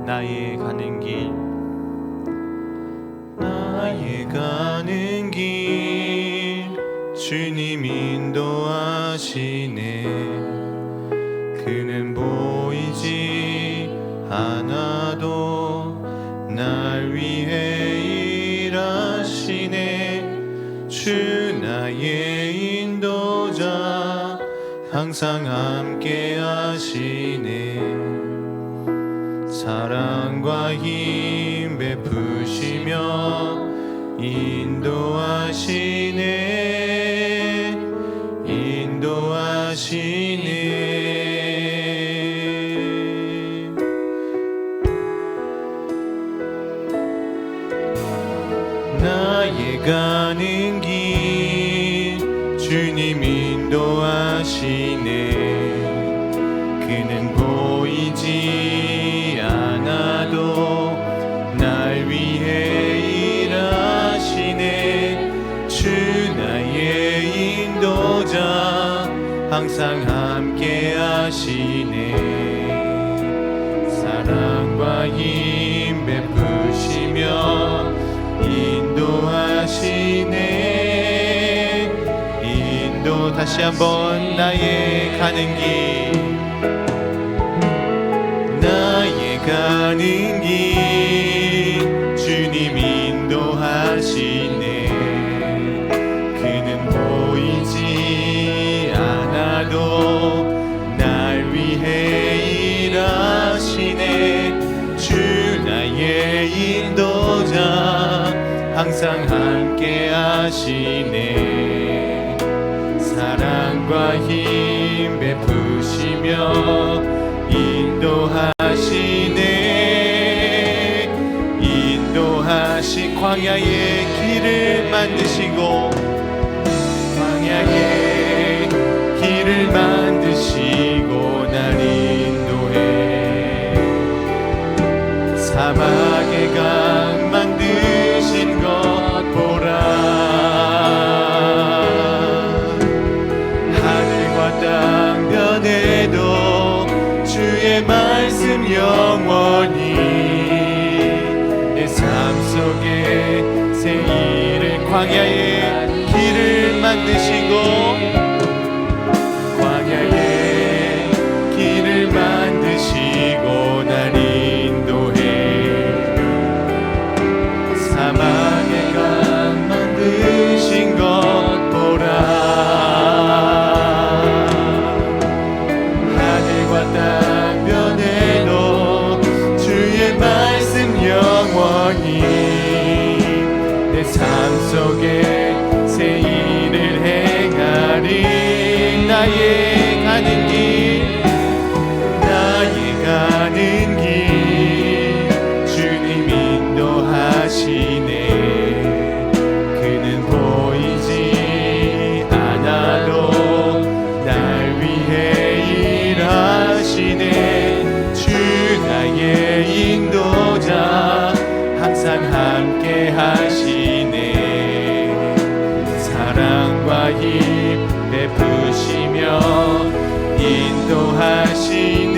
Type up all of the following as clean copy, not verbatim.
나의 가는 길, 나의 가는 길 주님 인도하시네. 그는 보이지 않아도 날 위해 일하시네. 주 나의 인도자 항상 함께 하시네. 사랑과 힘 베푸시며 인도하시네. 나의 가는 길 주님 인도하시네. 그는 보이지 않아도 날 위해 일하시네. 주 나의 인도자 항상 함께 하시네. 사랑과 힘 베푸시며 인도하시네. 다시 한번 나의 가는 길, 나의 가는 길 주님 인도하시네. 그는 보이지 않아도 날 위해 일하시네. 주 나의 인도자 항상 함께 하시네. 사랑과 힘 베푸시며 인도하시네. 광야의 길을 만드시고, 광야의 길을 만드시고 날 인도해. 사막의 강 만드신 것 보라. 땅 변해도 주의 말씀 영원히 내 삶 속에 새 일을, 광야의 길을 만드시고, 광야의 길을 만드시고 날 인도해. 사막의 강 만드신 것 보라. 땅 변해도 주의 말씀 영원히 내 삶 속에 새 일을 행하리. 나의 가는 길, 나의 가는 길 주님 인도하시네. 그는 보이지 않아도 날 위해 일하시네. 주 나의 인도자 항상 함께 하시네. 사랑과 힘 베푸시며 인도하시네.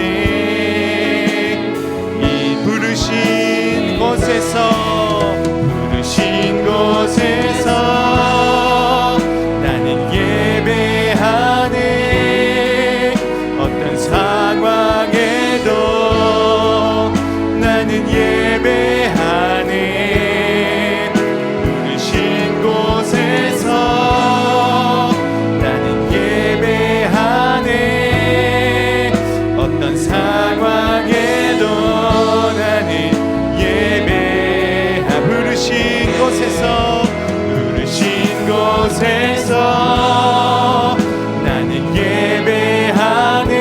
이 부르신 곳에서, 부르신 곳에서 나는 예배하네. 어떤 상황에도 나는 예배하네. 부르신 곳에서 나는 예배하네. 어떤 상황에도 나는 부르신 곳에서, 부르신 곳에서 나는 예배하네.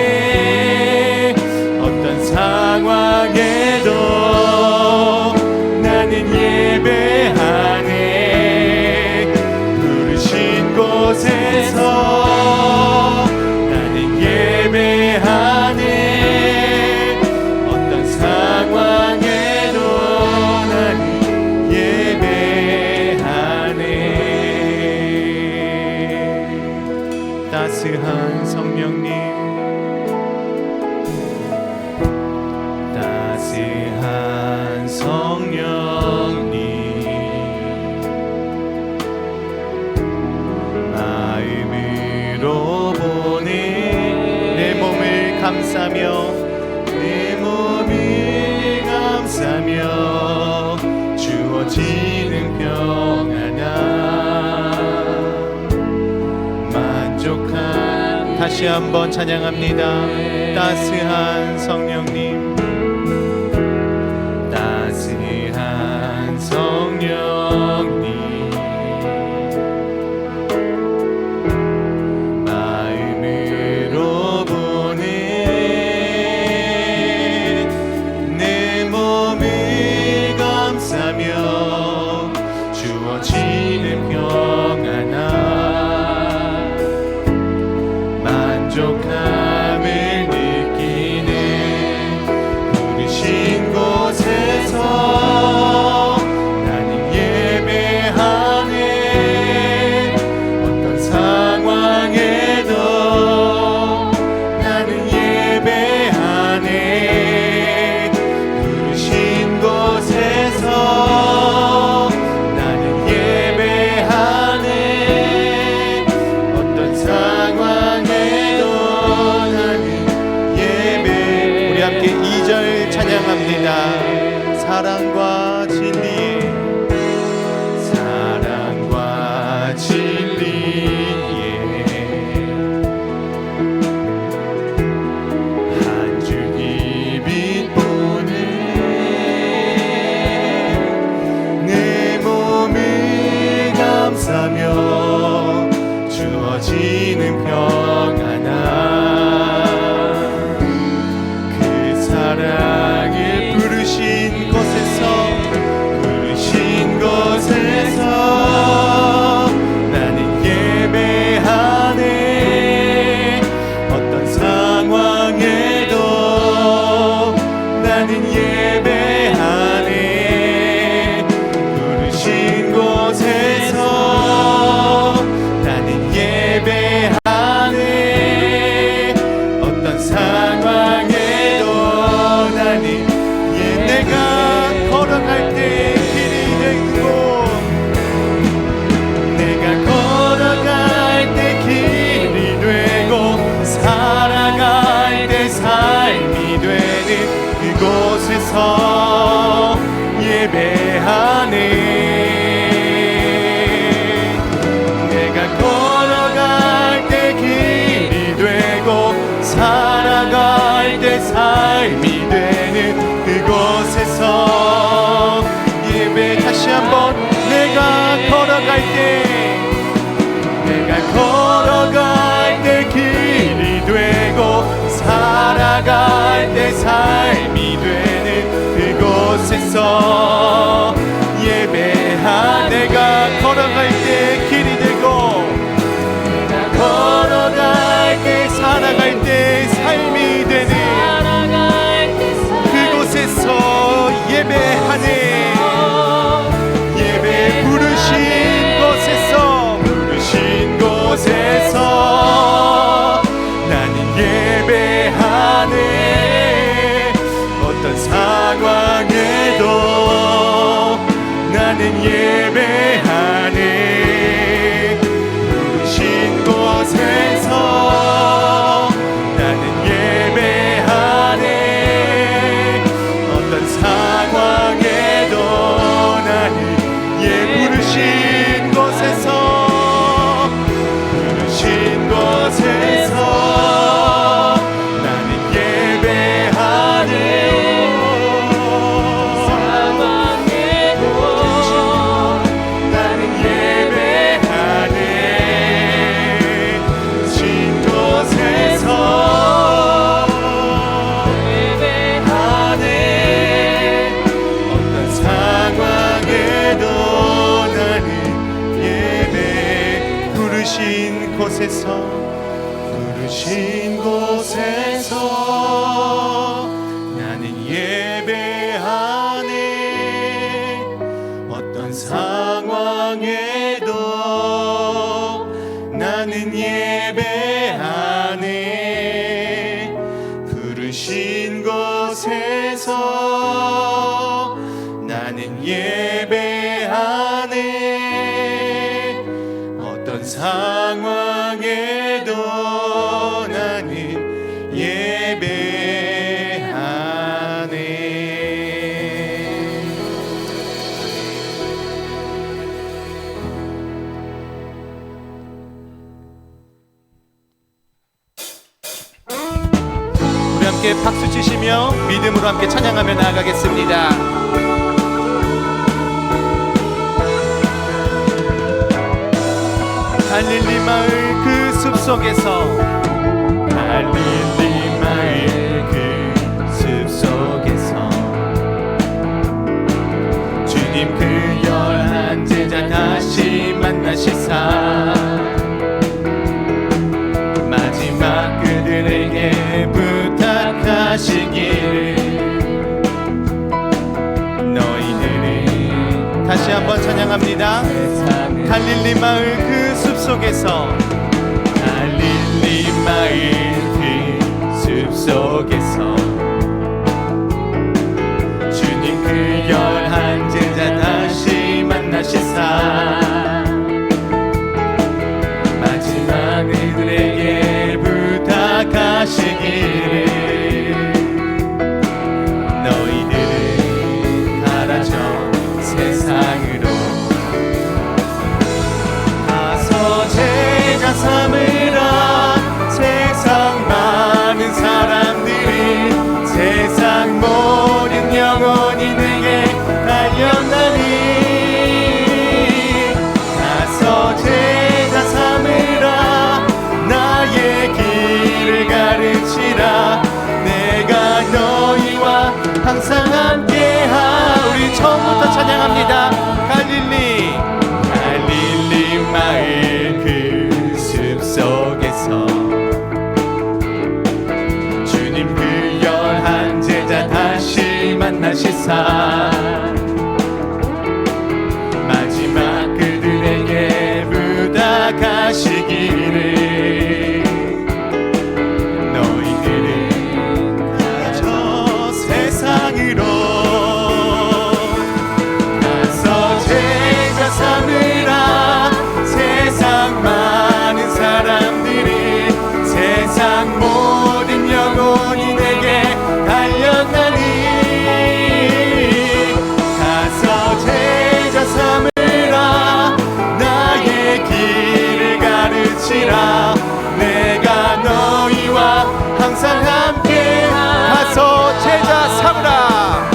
어떤 상황에도 나는 예배하네. 부르신 곳에서 나는 예배하네. 어떤 상황에도 나는 예배하네. 따스한 성령님, 따스한 다시 한번 찬양합니다. 따스한 성령님, 따스한 성령님, 마음으로 보내 내 몸을 감싸며 주어지는 평안함, 만족함을 느끼는 부르신 곳에서 나는 예배하네. 어떤 상황에도 나는 예배하네. 부르신 곳에서 나는 예배하네. 어떤 상황에도 나는 예배. 우리 함께 2절 찬양합니다. 사랑과 진리에, 사랑과 진리에 한 줄기 빛보는 내 몸을 감싸며 주어지는 평안함, 그 사랑을 부르신 곳에서 나는 예배하네. 어떤 상황에도 나는 예배하네. 부르신 곳에서 나는 예배하네. 어떤 상황에도 나는 내가 걸어갈 때 길이 되고, 내가 걸어갈 때 길이 되고 살아갈 때 삶이 되는 그곳에서 예배하네. 내가 걸어갈 때 길이 되고 살아갈 때 삶이 되는 그곳에서 예배. 다시 한번 내가 걸어갈 때, 내가 걸어갈 때 길이 되고 살아갈 때 삶이 되는 그곳에서 예배하. 내가 걸어갈 때 길이 되고 내가 걸어갈 때 살아갈 때 삶이 되는 그곳에서 예배하네. 예배 부르신 곳에서 나는 예배하네. 어떤 상황에도 나는 예배하네. 부르신 곳에서 나는 예배하네. 어떤 상황에도 나는 부르신 곳에서 나는 예배하네. 상황에도 나는 예배하네. 진 곳에서 예배하네. 어떤 상황에도 나는 예배. 부르신 곳에서 나는 예배하네. 어떤 상황에도 나는 예배하네. 부르신 곳에서 나는 예배하네. 어떤 상황에도 나는 예배하네. 함께 박수 치시며 믿음으로 함께 찬양하며 나아가겠습니다. 갈릴리 마을 그 숲속에서, 갈릴리 마을 그 숲속에서 주님 그 11제자 다시 만나시사 마지막 그들에게 부탁하시기를, 너희들이 다시 한번 찬양합니다. 갈릴리 마을 그 숲속에서, 갈릴리 마을 그 숲속에서 주님 그 11제자 다시 만나시사 마지막 그들에게 부탁하시기를, 너희들은 가라져 세상으로 가서 제자 삼으라. 세상 많은 사람들이 세상 모든 영혼이 내게 달려나니, 가서 제자 삼으라. 나의 길을 가르치라. 내가 너희와 항상 함께하. 우리 처음부터 찬양합니다. 갈릴리 마을 그 숲속에서 주님 그 11제자 다시 만나시사 마지막 그들에게 부탁하시기를, 너희들은 가라져 세상으로 가서 제자 삼으라. 세상 많은 사람들이 세상 모든 영혼이 내게 달려나니, 가서 제자 삼으라. 나의 길을 가르치라. 내가 너희와 항상 함께 가서 제자 삼으라.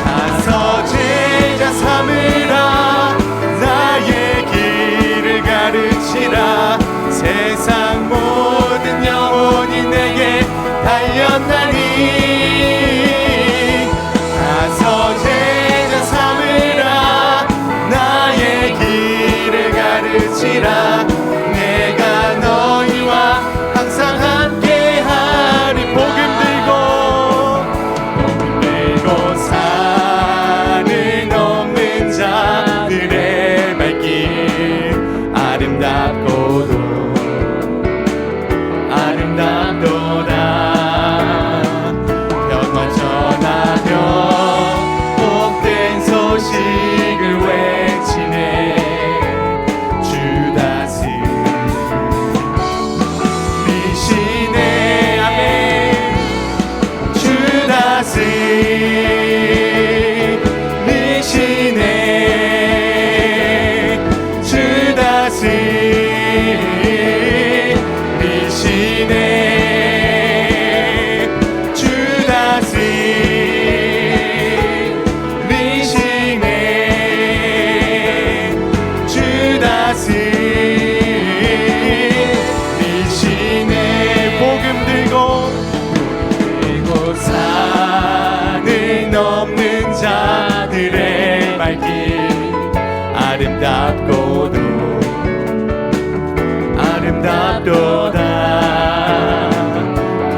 가서 제자 삼으라. 나의 길을 가르치라. 세상 모든 영혼이 내게 달려나니, 가서 제자 삼으라. 나의 길을 가르치라. 내가 너희와 항상 함께하리. 복음 들고 산을 넘는 자들의 발길, 아름답고도 아름답도다. 평화 전하며 복된 소식을 외치네. 주 다스리시네. 아멘. 주 다스리시네. 주 다스리시네. 주 다스리시네. 주 다스리시네. 복음 들고 산을 넘는 자들의 발길, 아름답고도 아름답도다.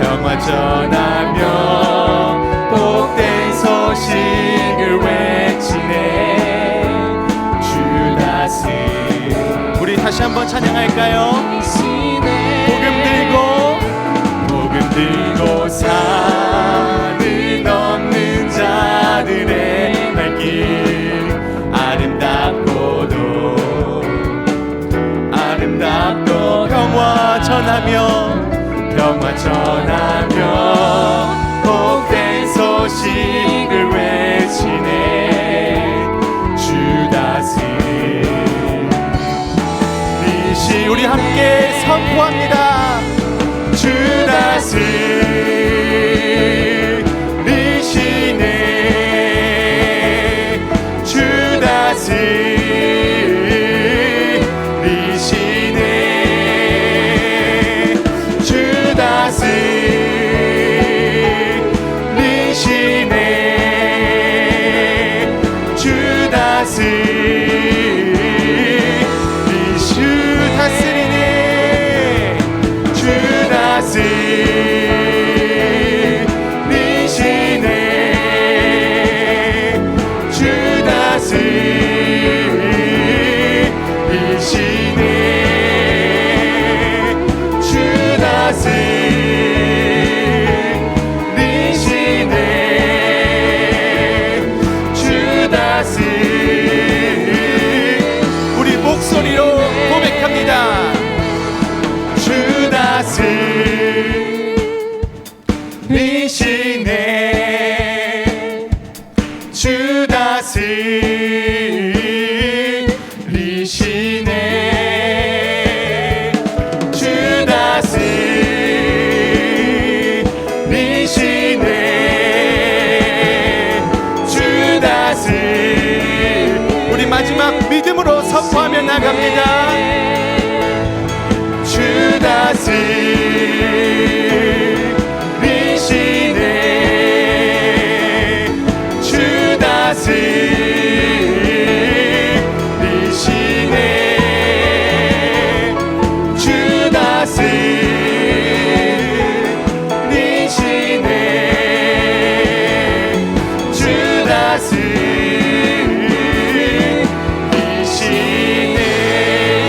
평화 전하며 복된 소식을 외치네. 주 다스리. 우리 다시 한번 찬양할까요? 복음 들고 산을 넘는 자들의 발길, 아름답고도 아름답도 평화 전하며 복된 소식을 외치네. 주 다스리시. 우리 함께 선포합니다. 주 다스리시. 선포하며 나갑니다. 주 다스리시네, 주 다스리시네, 주 다스리시네, 주 다스리시네.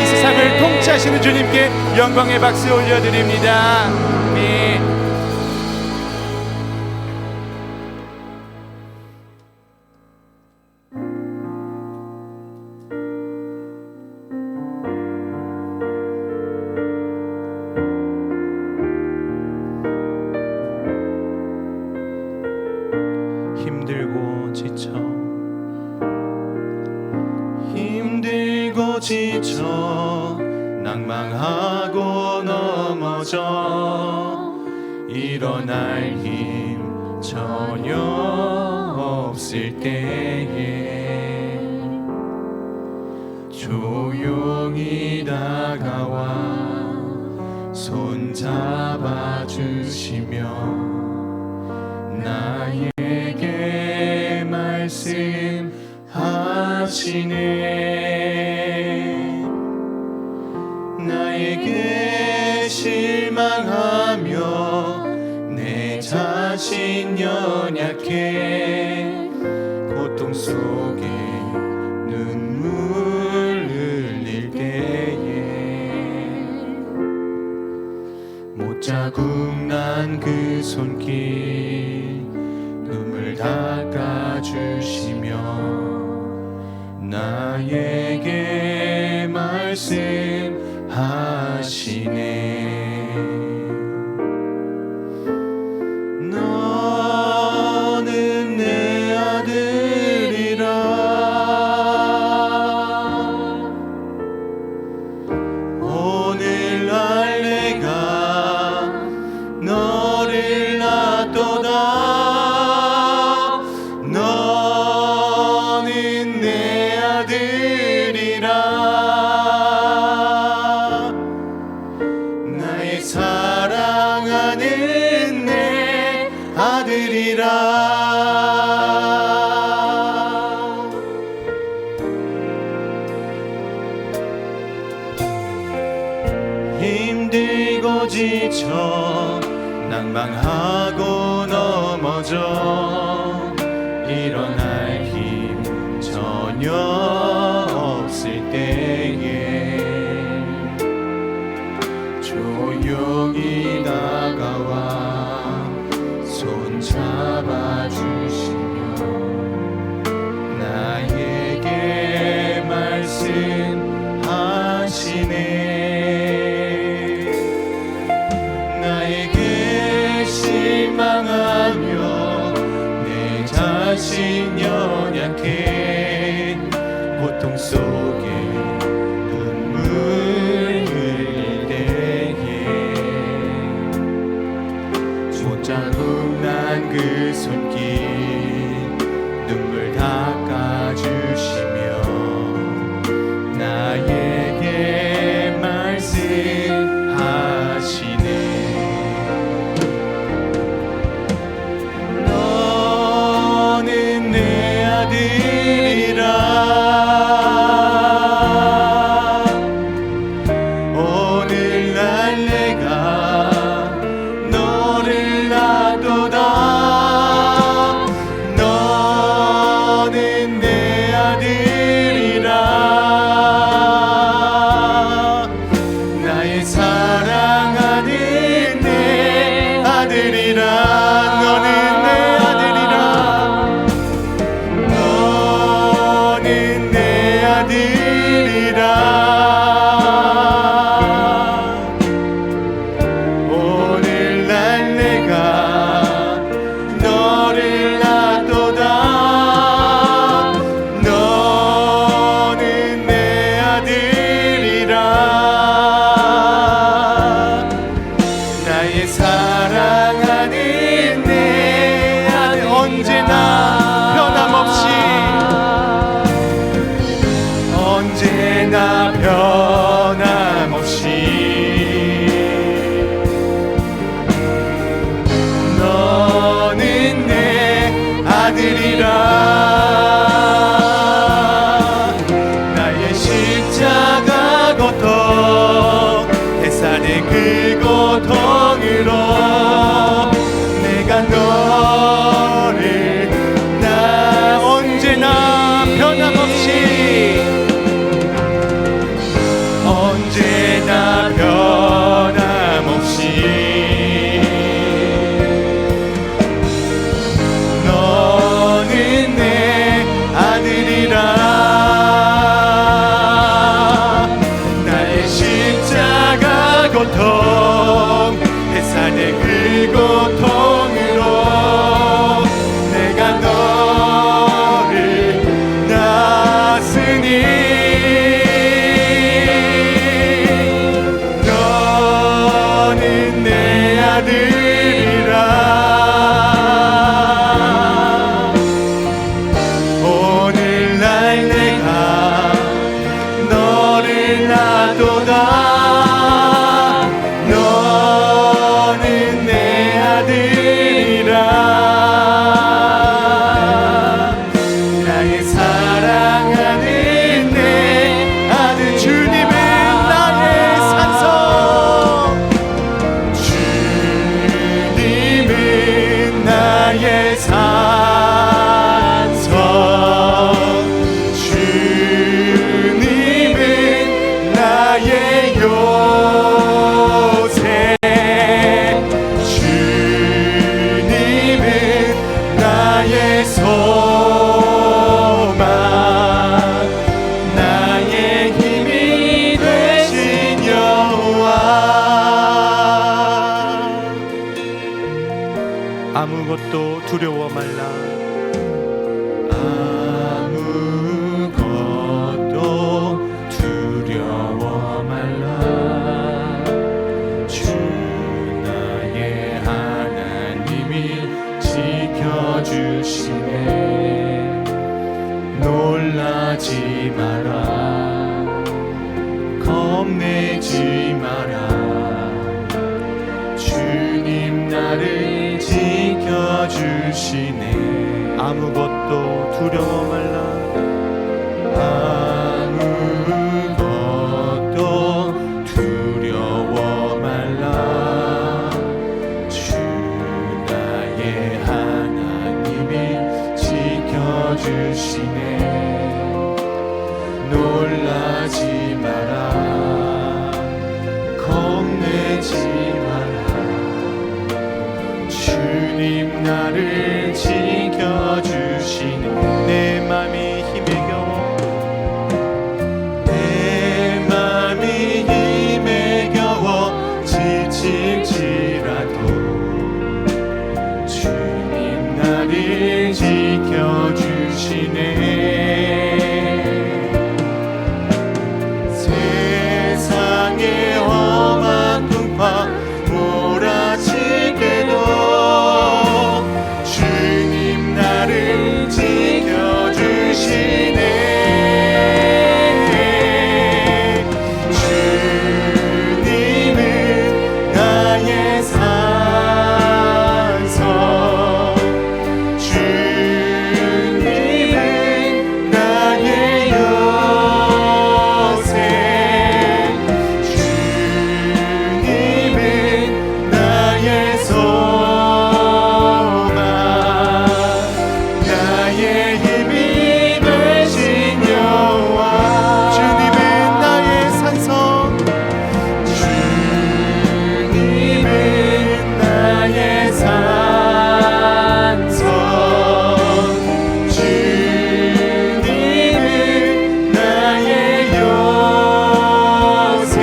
이 세상을 통치하시는 주님께 영광의 박수 올려드립니다. 아멘. 힘들고 지쳐 낭망하고 넘어져 일어날 힘 전혀 없을 때에 조용히 다가와 손 잡아주시며 나에게 말씀하시네. 나에게 실망하며 내 자신 연약해 고통 속에 눈물 흘릴 때에 못자국 난 그 손길 눈물 닦아주시며 나에게 말씀하시네. 너는 내 아들이라. 오늘날 내가 너를 낳도다. 너는 내 아들이라. 나의 사랑하는 내 아들이라. 힘들고 지쳐 낭망하고 넘어져 일어날 힘 전혀 없을 때에 조용히 다가와 손 잡아주시며 나에게 말씀하시네. 나에게 실망하며 내 자신 연약해 고통 속에 눈물 흘릴 때에 못자국 난 그 손길 눈물 닦아주시며 나에게 말씀하시네. 너는 내 아들이라. 언제나 변함없이 너는 내 아들이라. 나의 십자가 고통, 해산의 그 고통으로 내가 너를 낳았으니 너는 내 아들이라. 오늘날 내가 너를 낳도다. 너는 내 아들이라. 나의 사랑하는 내 아들. 주님은 나의 산성, 주님은 나의 산성, 주님은 나의 요새, 주님은 나의 소망, 나의 힘이 되신 여호와. 아무것도 두려워 말라. 아무것도 두려워 말라. 주 나의 하나님이 지켜주시네. 놀라지 마라. 겁내지 마라. 주님 나를 지켜주시네. 아무것도 두려워 말라. 아무것도 두려워 말라. 주 나의 하나님이 지켜주시네. 놀라지 마라. 겁내지 마라. 주님 나를 지켜주시네. 내 맘이 힘에 겨워, 내 맘이 힘에 겨워 지칠지라도 주님 나를 지켜주시네. 세상의 험한 풍파 몰아치게도 주님 나를 지켜주시네. 주님은 나의 산성, 주님은 나의 요새, 주님은 나의 소망, 나의 힘이 되신 여호와. 주님은 나의 산성, 주님은 나의 산성, 주님은 나의 요새,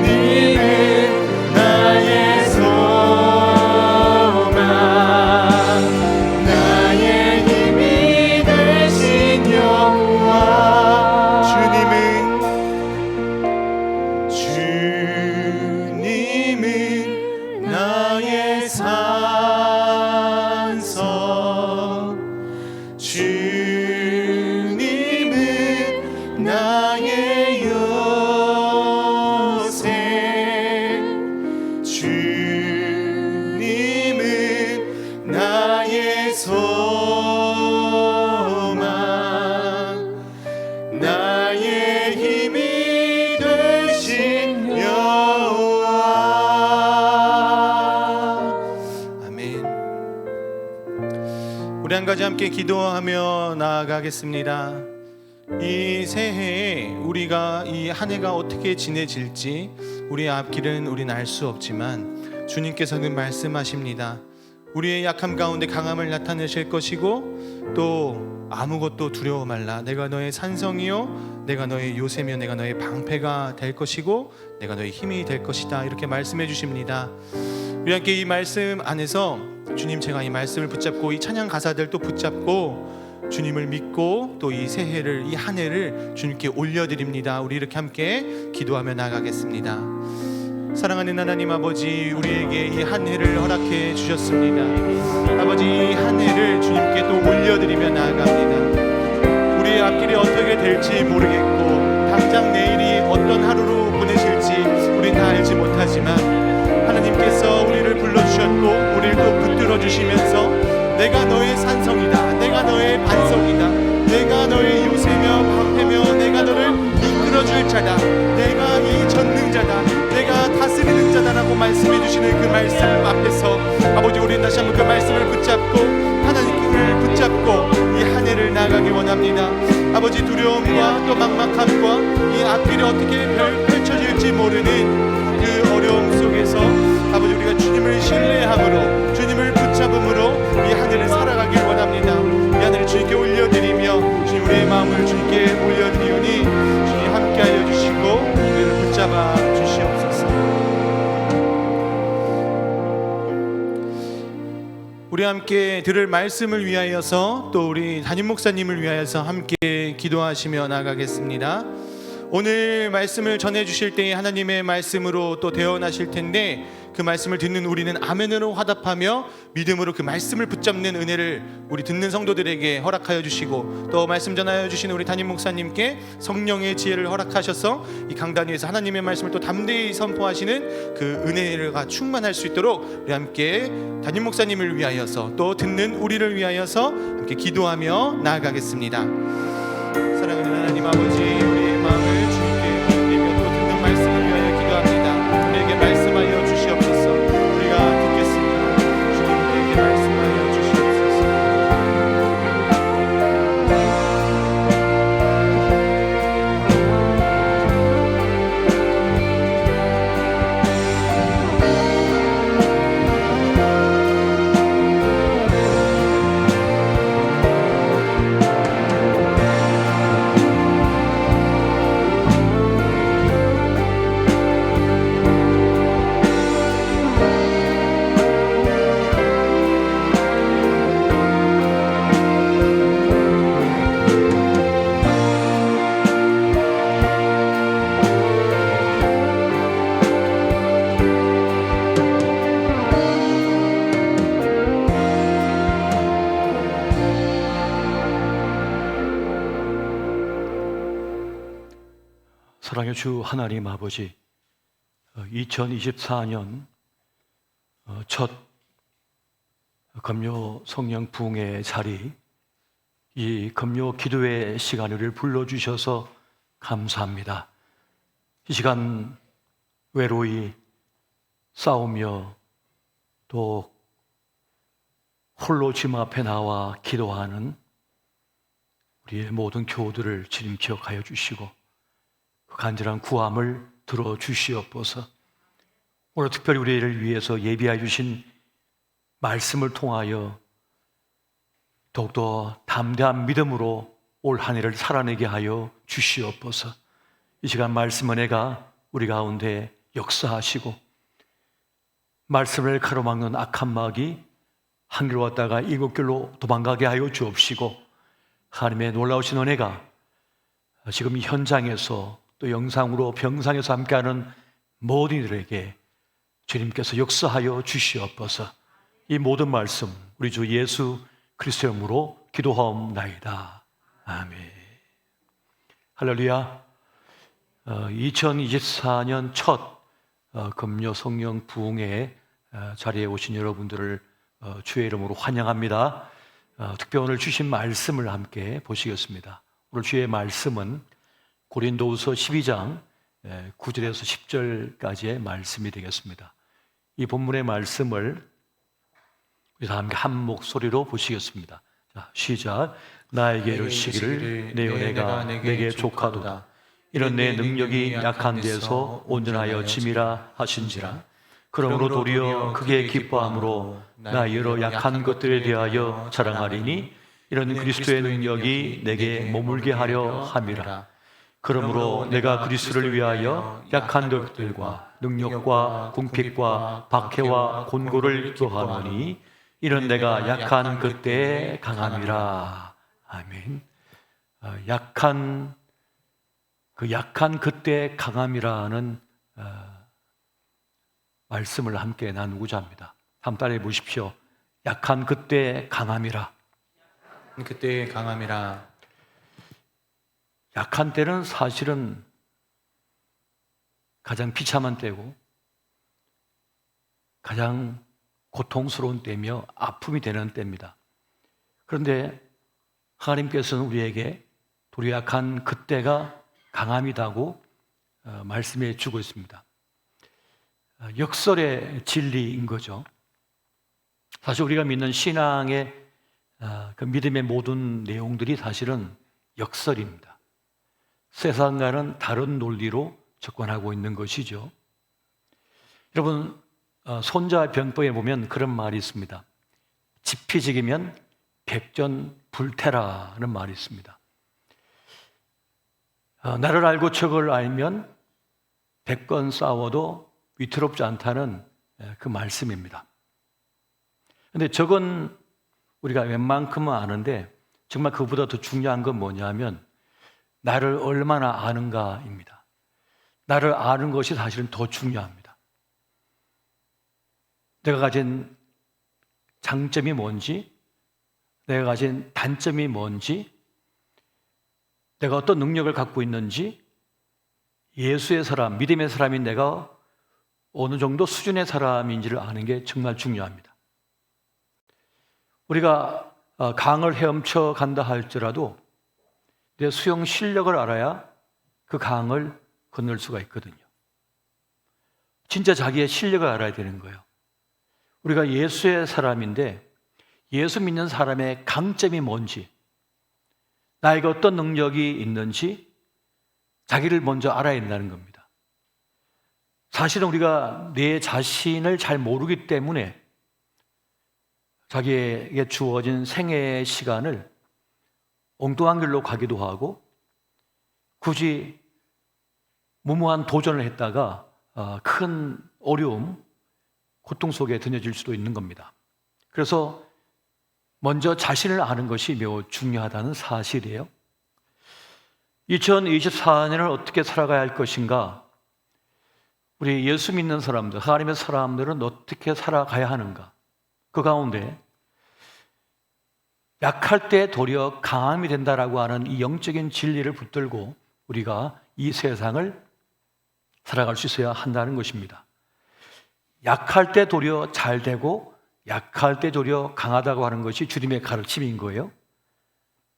주님은 나의 소망, 나의 힘이 되신 여호와. 주님은 나의 산성, 주님은 나의 요새, 주님은 나의 소망, 나의 힘이 되신 여호와. 아멘. 우리 한 가지 함께 기도하며 나아가겠습니다. 이 새해에 우리가 이 한 해가 어떻게 지내질지 우리의 앞길은 우린 알 수 없지만 주님께서는 말씀하십니다. 우리의 약함 가운데 강함을 나타내실 것이고 또 아무것도 두려워 말라. 내가 너의 산성이요 내가 너의 요새며 내가 너의 방패가 될 것이고 내가 너의 힘이 될 것이다. 이렇게 말씀해 주십니다. 우리 함께 이 말씀 안에서 주님, 제가 이 말씀을 붙잡고 이 찬양 가사들도 붙잡고 주님을 믿고 또 이 새해를, 이 한 해를 주님께 올려드립니다. 우리 이렇게 함께 기도하며 나가겠습니다. 사랑하는 하나님 아버지, 우리에게 이 한 해를 허락해 주셨습니다. 아버지, 이 한 해를 주님께 또 올려드리며 나아갑니다. 우리의 앞길이 어떻게 될지 모르겠고 당장 내일이 어떤 하루로 보내실지 우린 다 알지 못하지만 하나님께서 우리를 불러주셨고 우리를 또 붙들어 주시면서 내가 너의 산성이다, 내가 너의 반석이다, 내가 너의 요새며 방패며 내가 너를 이끌어줄 자다, 내가 이 전능자다, 내가 다스리는 자다라고 말씀해 주시는 그 말씀 앞에서 아버지, 우리는 다시 한번 그 말씀을 붙잡고 하나님을 붙잡고 이 한 해를 나아가기 원합니다. 아버지, 두려움과 또 막막함과 이 앞길이 어떻게 펼쳐질지 모르는 그 어려움 속에서 아버지, 우리가 주님을 신뢰함으로 주님을 붙잡음으로 이 하늘을 살아가길 원합니다. 이 하늘을 주님께 올려드리며 주님, 우리의 마음을 주님께 올려드리오니 주님 함께 알려주시고 우리를 붙잡아 주시옵소서. 우리 함께 들을 말씀을 위하여서 또 우리 담임 목사님을 위하여서 함께 기도하시며 나가겠습니다. 오늘 말씀을 전해주실 때에 하나님의 말씀으로 또 대언하실 텐데 그 말씀을 듣는 우리는 아멘으로 화답하며 믿음으로 그 말씀을 붙잡는 은혜를 우리 듣는 성도들에게 허락하여 주시고 또 말씀 전하여 주시는 우리 담임 목사님께 성령의 지혜를 허락하셔서 이 강단 위에서 하나님의 말씀을 또 담대히 선포하시는 그 은혜가 충만할 수 있도록 우리 함께 담임 목사님을 위하여서 또 듣는 우리를 위하여서 함께 기도하며 나아가겠습니다. 사랑하는 하나님 아버지, 우리의 마음을 주님께 올리며 또 듣는 말씀을 위하여 기도합니다. 우리에게 말씀하여 주시옵소서. 우리가 듣겠습니다. 주님, 우리에게 말씀하여 주시옵소서. 사랑의 주 하나님 아버지, 2024년 첫 금요 성령 부흥의 자리, 이 금요 기도의 시간을 불러주셔서 감사합니다. 이 시간 외로이 싸우며 또 홀로 주님 앞에 나와 기도하는 우리의 모든 교우들을 주님 기억하여 주시고 그 간절한 구함을 들어주시옵소서. 오늘 특별히 우리를 위해서 예비하여 주신 말씀을 통하여 더욱더 담대한 믿음으로 올 한 해를 살아내게 하여 주시옵소서. 이 시간 말씀 은혜가 우리 가운데 역사하시고 말씀을 가로막는 악한 마귀 한 길로 왔다가 일곱 길로 도망가게 하여 주옵시고 하나님의 놀라우신 은혜가 지금 이 현장에서 또 영상으로 병상에서 함께하는 모든 이들에게 주님께서 역사하여 주시옵소서. 이 모든 말씀 우리 주 예수 그리스도의 이름으로 기도하옵나이다. 아멘. 할렐루야. 2024년 첫 금요 성령 부흥의 자리에 오신 여러분들을 주의 이름으로 환영합니다. 특별히 오늘 주신 말씀을 함께 보시겠습니다. 오늘 주의 말씀은 고린도후서 12장 9절에서 10절까지의 말씀이 되겠습니다. 이 본문의 말씀을 우리 다 함께 한 목소리로 보시겠습니다. 자, 시작. 나에게 이르시기를 내 은혜가 내게 족하도다. 이런 내 능력이 약한 데서 온전하여 짐이라 하신지라. 그러므로 도리어 크게 기뻐함으로 나 여러 약한 것들에 대하여 자랑하리니 이런 그리스도의 능력이 내게 머물게 하려 함이라. 그러므로 내가 그리스도를 위하여 약한 것들과 능력과 궁핍과 박해와 곤고를 교하노니 이런 내가 약한 그때에 강함이라. 아멘. 약한 그때의 강함이라는 말씀을 함께 나누고자 합니다. 한번 따라해 보십시오. 약한 그때의 강함이라. 그때의 강함이라. 약한 때는 사실은 가장 비참한 때고 가장 고통스러운 때며 아픔이 되는 때입니다. 그런데 하나님께서는 우리에게 도리어 약한 그때가 강함이라고 말씀해 주고 있습니다. 역설의 진리인 거죠. 사실 우리가 믿는 신앙의 그 믿음의 모든 내용들이 사실은 역설입니다. 세상과는 다른 논리로 접근하고 있는 것이죠. 여러분, 손자병법에 보면 그런 말이 있습니다. 지피지기면 백전불태라는 말이 있습니다. 나를 알고 적을 알면 100번 싸워도 위태롭지 않다는 그 말씀입니다. 그런데 적은 우리가 웬만큼은 아는데 정말 그보다 더 중요한 건 뭐냐면 나를 얼마나 아는가입니다. 나를 아는 것이 사실은 더 중요합니다. 내가 가진 장점이 뭔지, 내가 가진 단점이 뭔지, 내가 어떤 능력을 갖고 있는지, 예수의 사람, 믿음의 사람인 내가 어느 정도 수준의 사람인지를 아는 게 정말 중요합니다. 우리가 강을 헤엄쳐 간다 할지라도 내 수영 실력을 알아야 그 강을 건널 수가 있거든요. 진짜 자기의 실력을 알아야 되는 거예요. 우리가 예수의 사람인데 예수 믿는 사람의 강점이 뭔지, 나에게 어떤 능력이 있는지 자기를 먼저 알아야 된다는 겁니다. 사실은 우리가 내 자신을 잘 모르기 때문에 자기에게 주어진 생애의 시간을 엉뚱한 길로 가기도 하고 굳이 무모한 도전을 했다가 큰 어려움, 고통 속에 드녀질 수도 있는 겁니다. 그래서 먼저 자신을 아는 것이 매우 중요하다는 사실이에요. 2024년을 어떻게 살아가야 할 것인가? 우리 예수 믿는 사람들, 하나님의 사람들은 어떻게 살아가야 하는가? 그 가운데 약할 때 도리어 강함이 된다라고 하는 이 영적인 진리를 붙들고 우리가 이 세상을 살아갈 수 있어야 한다는 것입니다. 약할 때 도리어 잘 되고 약할 때 도리어 강하다고 하는 것이 주님의 가르침인 거예요.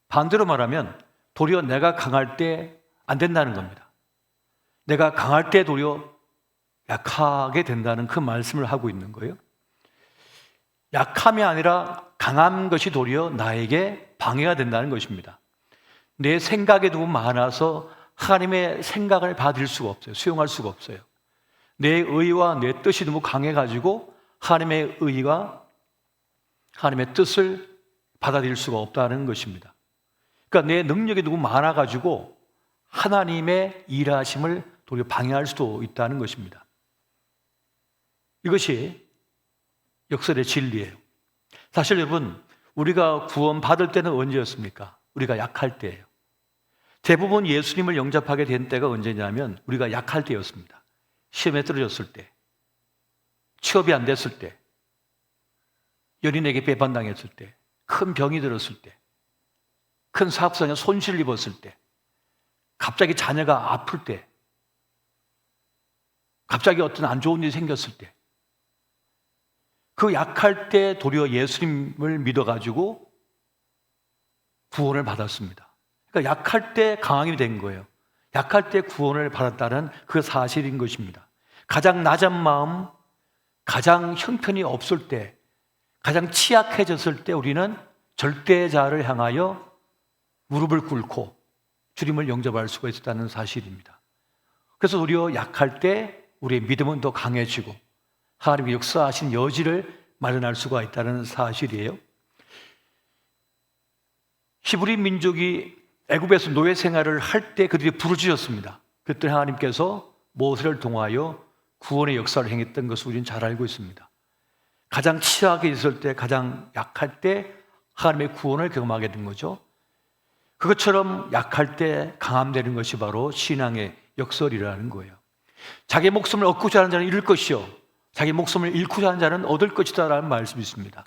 반대로 말하면 도리어 내가 강할 때 안 된다는 겁니다. 내가 강할 때 도리어 약하게 된다는 그 말씀을 하고 있는 거예요. 약함이 아니라 강한 것이 도리어 나에게 방해가 된다는 것입니다. 내 생각이 너무 많아서 하나님의 생각을 받을 수가 없어요. 수용할 수가 없어요. 내 의와 내 뜻이 너무 강해가지고 하나님의 의와 하나님의 뜻을 받아들일 수가 없다는 것입니다. 그러니까 내 능력이 너무 많아가지고 하나님의 일하심을 도리어 방해할 수도 있다는 것입니다. 이것이 역설의 진리예요. 사실 여러분, 우리가 구원받을 때는 언제였습니까? 우리가 약할 때예요. 대부분 예수님을 영접하게 된 때가 언제냐면 우리가 약할 때였습니다. 시험에 떨어졌을 때, 취업이 안 됐을 때, 연인에게 배반당했을 때, 큰 병이 들었을 때, 큰 사업상에 손실을 입었을 때, 갑자기 자녀가 아플 때, 갑자기 어떤 안 좋은 일이 생겼을 때, 그 약할 때 도리어 예수님을 믿어가지고 구원을 받았습니다. 그러니까 약할 때 강함이 된 거예요. 약할 때 구원을 받았다는 그 사실인 것입니다. 가장 낮은 마음, 가장 형편이 없을 때, 가장 취약해졌을 때 우리는 절대자를 향하여 무릎을 꿇고 주님을 영접할 수가 있었다는 사실입니다. 그래서 우리가 약할 때 우리의 믿음은 더 강해지고 하나님의 역사하신 여지를 마련할 수가 있다는 사실이에요. 히브리 민족이 애굽에서 노예 생활을 할 때 그들이 부르짖었습니다. 그때 하나님께서 모세를 통하여 구원의 역사를 행했던 것을 우리는 잘 알고 있습니다. 가장 취약해 있을 때, 가장 약할 때 하나님의 구원을 경험하게 된 거죠. 그것처럼 약할 때 강함되는 것이 바로 신앙의 역설이라는 거예요. 자기 목숨을 얻고자 하는 자는 잃을 것이요 자기 목숨을 잃고자 하는 자는 얻을 것이다 라는 말씀이 있습니다.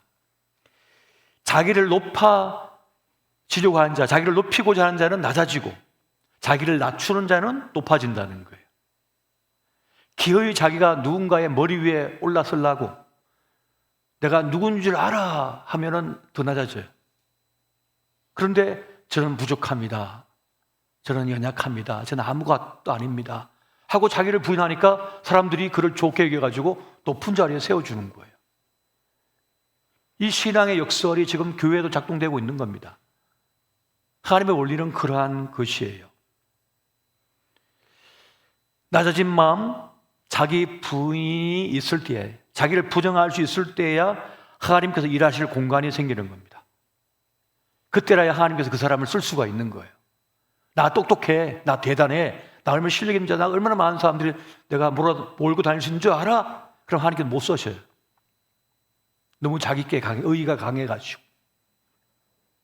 자기를 높아지려고 하는 자, 자기를 높이고자 하는 자는 낮아지고 자기를 낮추는 자는 높아진다는 거예요. 기어이 자기가 누군가의 머리 위에 올라서려고 내가 누군 줄 알아 하면은 더 낮아져요. 그런데 저는 부족합니다. 저는 연약합니다. 저는 아무것도 아닙니다. 하고 자기를 부인하니까 사람들이 그를 좋게 여겨가지고 높은 자리에 세워주는 거예요. 이 신앙의 역설이 지금 교회에도 작동되고 있는 겁니다. 하나님의 원리는 그러한 것이에요. 낮아진 마음, 자기 부인이 있을 때에, 자기를 부정할 수 있을 때야 하나님께서 일하실 공간이 생기는 겁니다. 그때라야 하나님께서 그 사람을 쓸 수가 있는 거예요. 나 똑똑해, 나 대단해, 나 얼마나 실력 있는 자, 나 얼마나 많은 사람들이 내가 몰고 다닐 수 있는 줄 알아? 그럼 하나님께서 못 써셔요. 너무 자기께 의의가 강해가지고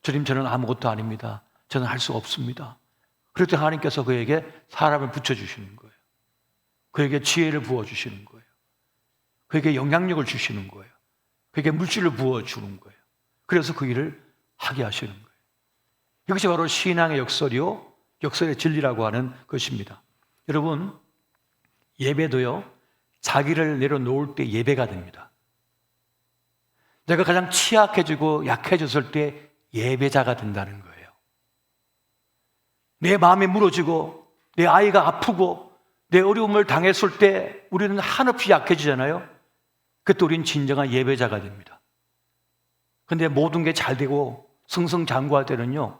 주님 저는 아무것도 아닙니다. 저는 할 수가 없습니다. 그럴 때 하나님께서 그에게 사람을 붙여주시는 거예요. 그에게 지혜를 부어주시는 거예요. 그에게 영향력을 주시는 거예요. 그에게 물질을 부어주는 거예요. 그래서 그 일을 하게 하시는 거예요. 이것이 바로 신앙의 역설이요 역설의 진리라고 하는 것입니다. 여러분, 예배도요 자기를 내려놓을 때 예배가 됩니다. 내가 가장 취약해지고 약해졌을 때 예배자가 된다는 거예요. 내 마음이 무너지고 내 아이가 아프고 내 어려움을 당했을 때 우리는 한없이 약해지잖아요. 그때 우리는 진정한 예배자가 됩니다. 근데 모든 게 잘 되고 승승장구할 때는요,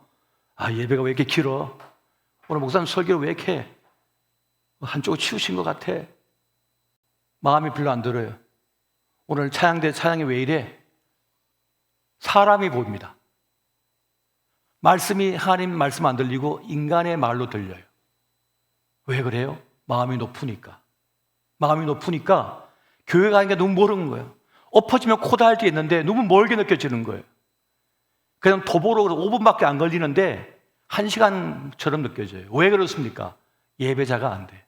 아, 예배가 왜 이렇게 길어? 오늘 목사님 설교를 왜 이렇게 한쪽을 치우신 것 같아? 마음이 별로 안 들어요. 오늘 찬양이 왜 이래? 사람이 보입니다. 말씀이 하나님 말씀 안 들리고 인간의 말로 들려요. 왜 그래요? 마음이 높으니까. 마음이 높으니까 교회 가는 게 너무 멀은 거예요. 엎어지면 코다할 때 있는데 너무 멀게 느껴지는 거예요. 그냥 도보로 5분밖에 안 걸리는데 1시간처럼 느껴져요. 왜 그렇습니까? 예배자가 안 돼.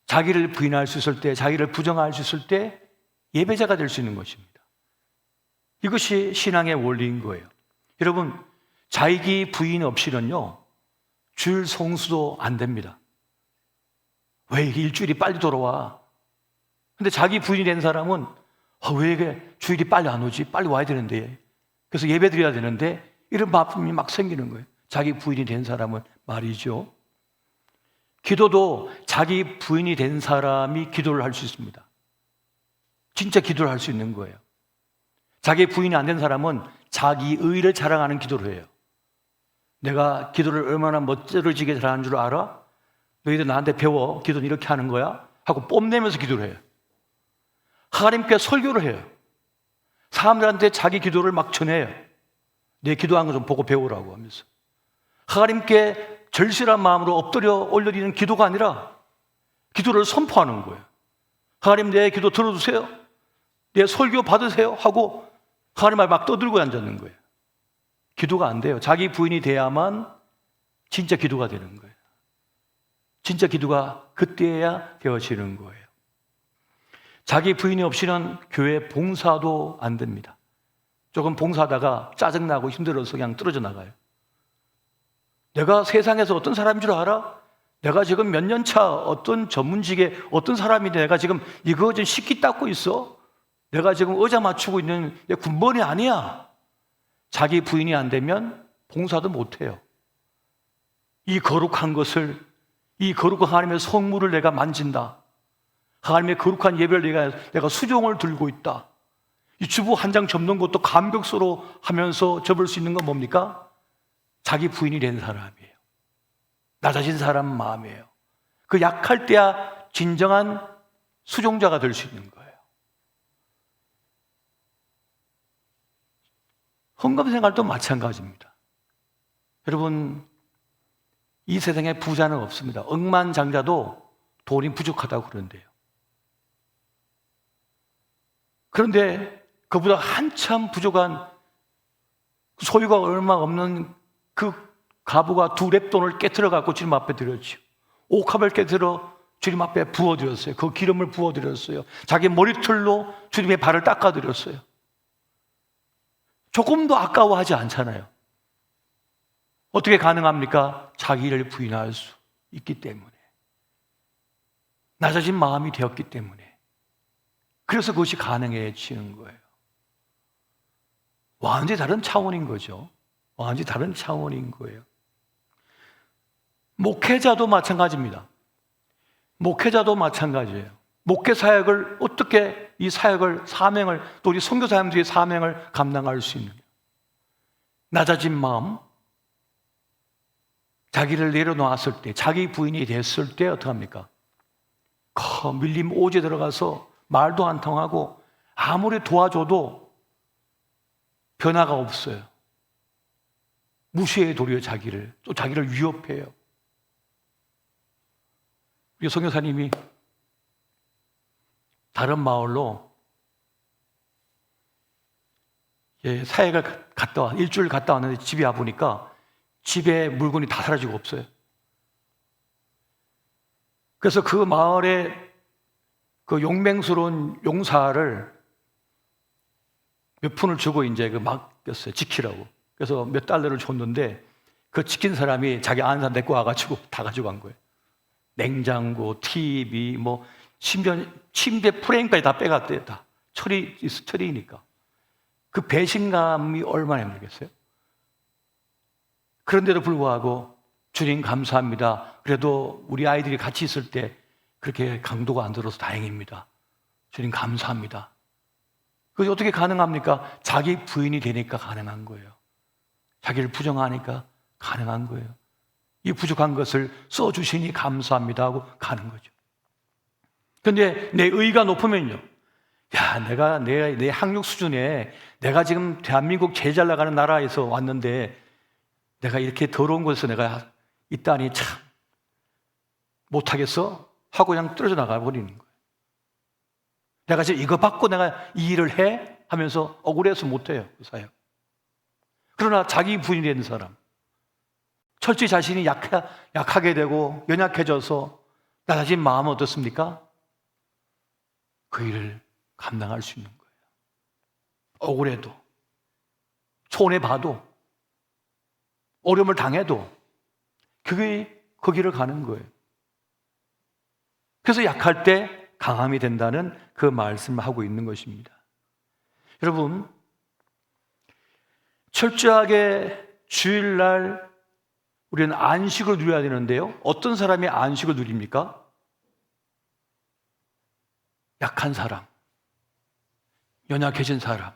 자기를 부인할 수 있을 때, 자기를 부정할 수 있을 때 예배자가 될 수 있는 것입니다. 이것이 신앙의 원리인 거예요. 여러분, 자기 부인 없이는요 주일 성수도 안 됩니다. 왜 일주일이 빨리 돌아와? 근데 자기 부인이 된 사람은 왜 이게 주일이 빨리 안 오지? 빨리 와야 되는데. 그래서 예배 드려야 되는데 이런 바쁨이 막 생기는 거예요. 자기 부인이 된 사람은 말이죠. 기도도 자기 부인이 된 사람이 기도를 할 수 있습니다. 진짜 기도를 할 수 있는 거예요. 자기 부인이 안 된 사람은 자기 의를 자랑하는 기도를 해요. 내가 기도를 얼마나 멋들어지게 잘하는 줄 알아? 너희들 나한테 배워. 기도는 이렇게 하는 거야? 하고 뽐내면서 기도를 해요. 하나님께 설교를 해요. 사람들한테 자기 기도를 막 전해요. 내 기도한 거 좀 보고 배우라고 하면서. 하나님께 절실한 마음으로 엎드려 올려드리는 기도가 아니라 기도를 선포하는 거예요. 하나님 내 기도 들어주세요. 내 설교 받으세요. 하고 하나님 말 막 떠들고 앉았는 거예요. 기도가 안 돼요. 자기 부인이 돼야만 진짜 기도가 되는 거예요. 진짜 기도가 그때야 되어지는 거예요. 자기 부인이 없이는 교회 봉사도 안 됩니다. 조금 봉사하다가 짜증나고 힘들어서 그냥 떨어져 나가요. 내가 세상에서 어떤 사람인 줄 알아? 내가 지금 몇 년 차 어떤 전문직에 어떤 사람인데 내가 지금 이거 좀 식기 닦고 있어? 내가 지금 의자 맞추고 있는 군번이 아니야. 자기 부인이 안 되면 봉사도 못해요. 이 거룩한 것을, 이 거룩한 하나님의 성물을 내가 만진다. 하나님의 거룩한 예배를 내가 수종을 들고 있다. 이 주부 한 장 접는 것도 감격스러워 하면서 접을 수 있는 건 뭡니까? 자기 부인이 된 사람이에요. 낮아진 사람 마음이에요. 그 약할 때야 진정한 수종자가 될 수 있는 거예요. 헌금 생활도 마찬가지입니다. 여러분, 이 세상에 부자는 없습니다. 억만장자도 돈이 부족하다고 그러는데요. 그런데 그보다 한참 부족한 소유가 얼마 없는 그 가부가 2렙돈을 깨트려 갖고 주님 앞에 드렸죠. 옥합을 깨트려 주님 앞에 부어드렸어요. 그 기름을 부어드렸어요. 자기 머리털로 주님의 발을 닦아드렸어요. 조금도 아까워하지 않잖아요. 어떻게 가능합니까? 자기를 부인할 수 있기 때문에, 낮아진 마음이 되었기 때문에, 그래서 그것이 가능해지는 거예요. 완전히 다른 차원인 거죠. 완전히 다른 차원인 거예요. 목회자도 마찬가지입니다. 목회자도 마찬가지예요. 목회 사역을 어떻게 이 사역을, 사명을, 또 우리 선교사님들의 사명을 감당할 수 있느냐. 낮아진 마음, 자기를 내려놓았을 때, 자기 부인이 됐을 때 어떡합니까? 밀림 오지에 들어가서 말도 안 통하고 아무리 도와줘도 변화가 없어요. 무시해 도리어 자기를, 또 자기를 위협해요. 우리 선교사님이 다른 마을로 사역을 갔다 일주일 갔다 왔는데 집에 와보니까 집에 물건이 다 사라지고 없어요. 그래서 그 마을에 그 용맹스러운 용사를 몇 푼을 주고 이제 그 맡겼어요. 지키라고. 그래서 몇 달러를 줬는데 그 지킨 사람이 자기 아는 사람 데리고 와가지고 다 가져간 거예요. 냉장고, TV, 뭐 심지어 침대 프레임까지 다 빼갔대요. 다 철이니까. 그 배신감이 얼마나 힘들겠어요? 그런데도 불구하고 주님 감사합니다. 그래도 우리 아이들이 같이 있을 때 그렇게 강도가 안 들어서 다행입니다. 주님 감사합니다. 그것이 어떻게 가능합니까? 자기 부인이 되니까 가능한 거예요. 자기를 부정하니까 가능한 거예요. 이 부족한 것을 써주시니 감사합니다 하고 가는 거죠. 그런데 내 의가 높으면요, 야, 내가 내 학력 수준에 내가 지금 대한민국 제일 잘 나가는 나라에서 왔는데 내가 이렇게 더러운 곳에서 내가 있다니 참 못하겠어? 하고 그냥 떨어져 나가버리는 거예요. 내가 지금 이거 받고 내가 이 일을 해? 하면서 억울해서 못해요, 그 사역. 그러나 자기 부인이 된 사람, 철저히 자신이 약하게 되고 연약해져서 낮아진 마음은 어떻습니까? 그 일을 감당할 수 있는 거예요. 억울해도, 손해봐도, 어려움을 당해도 그게 그 길을 가는 거예요. 그래서 약할 때 강함이 된다는 그 말씀을 하고 있는 것입니다. 여러분, 철저하게 주일날 우리는 안식을 누려야 되는데요, 어떤 사람이 안식을 누립니까? 약한 사람, 연약해진 사람,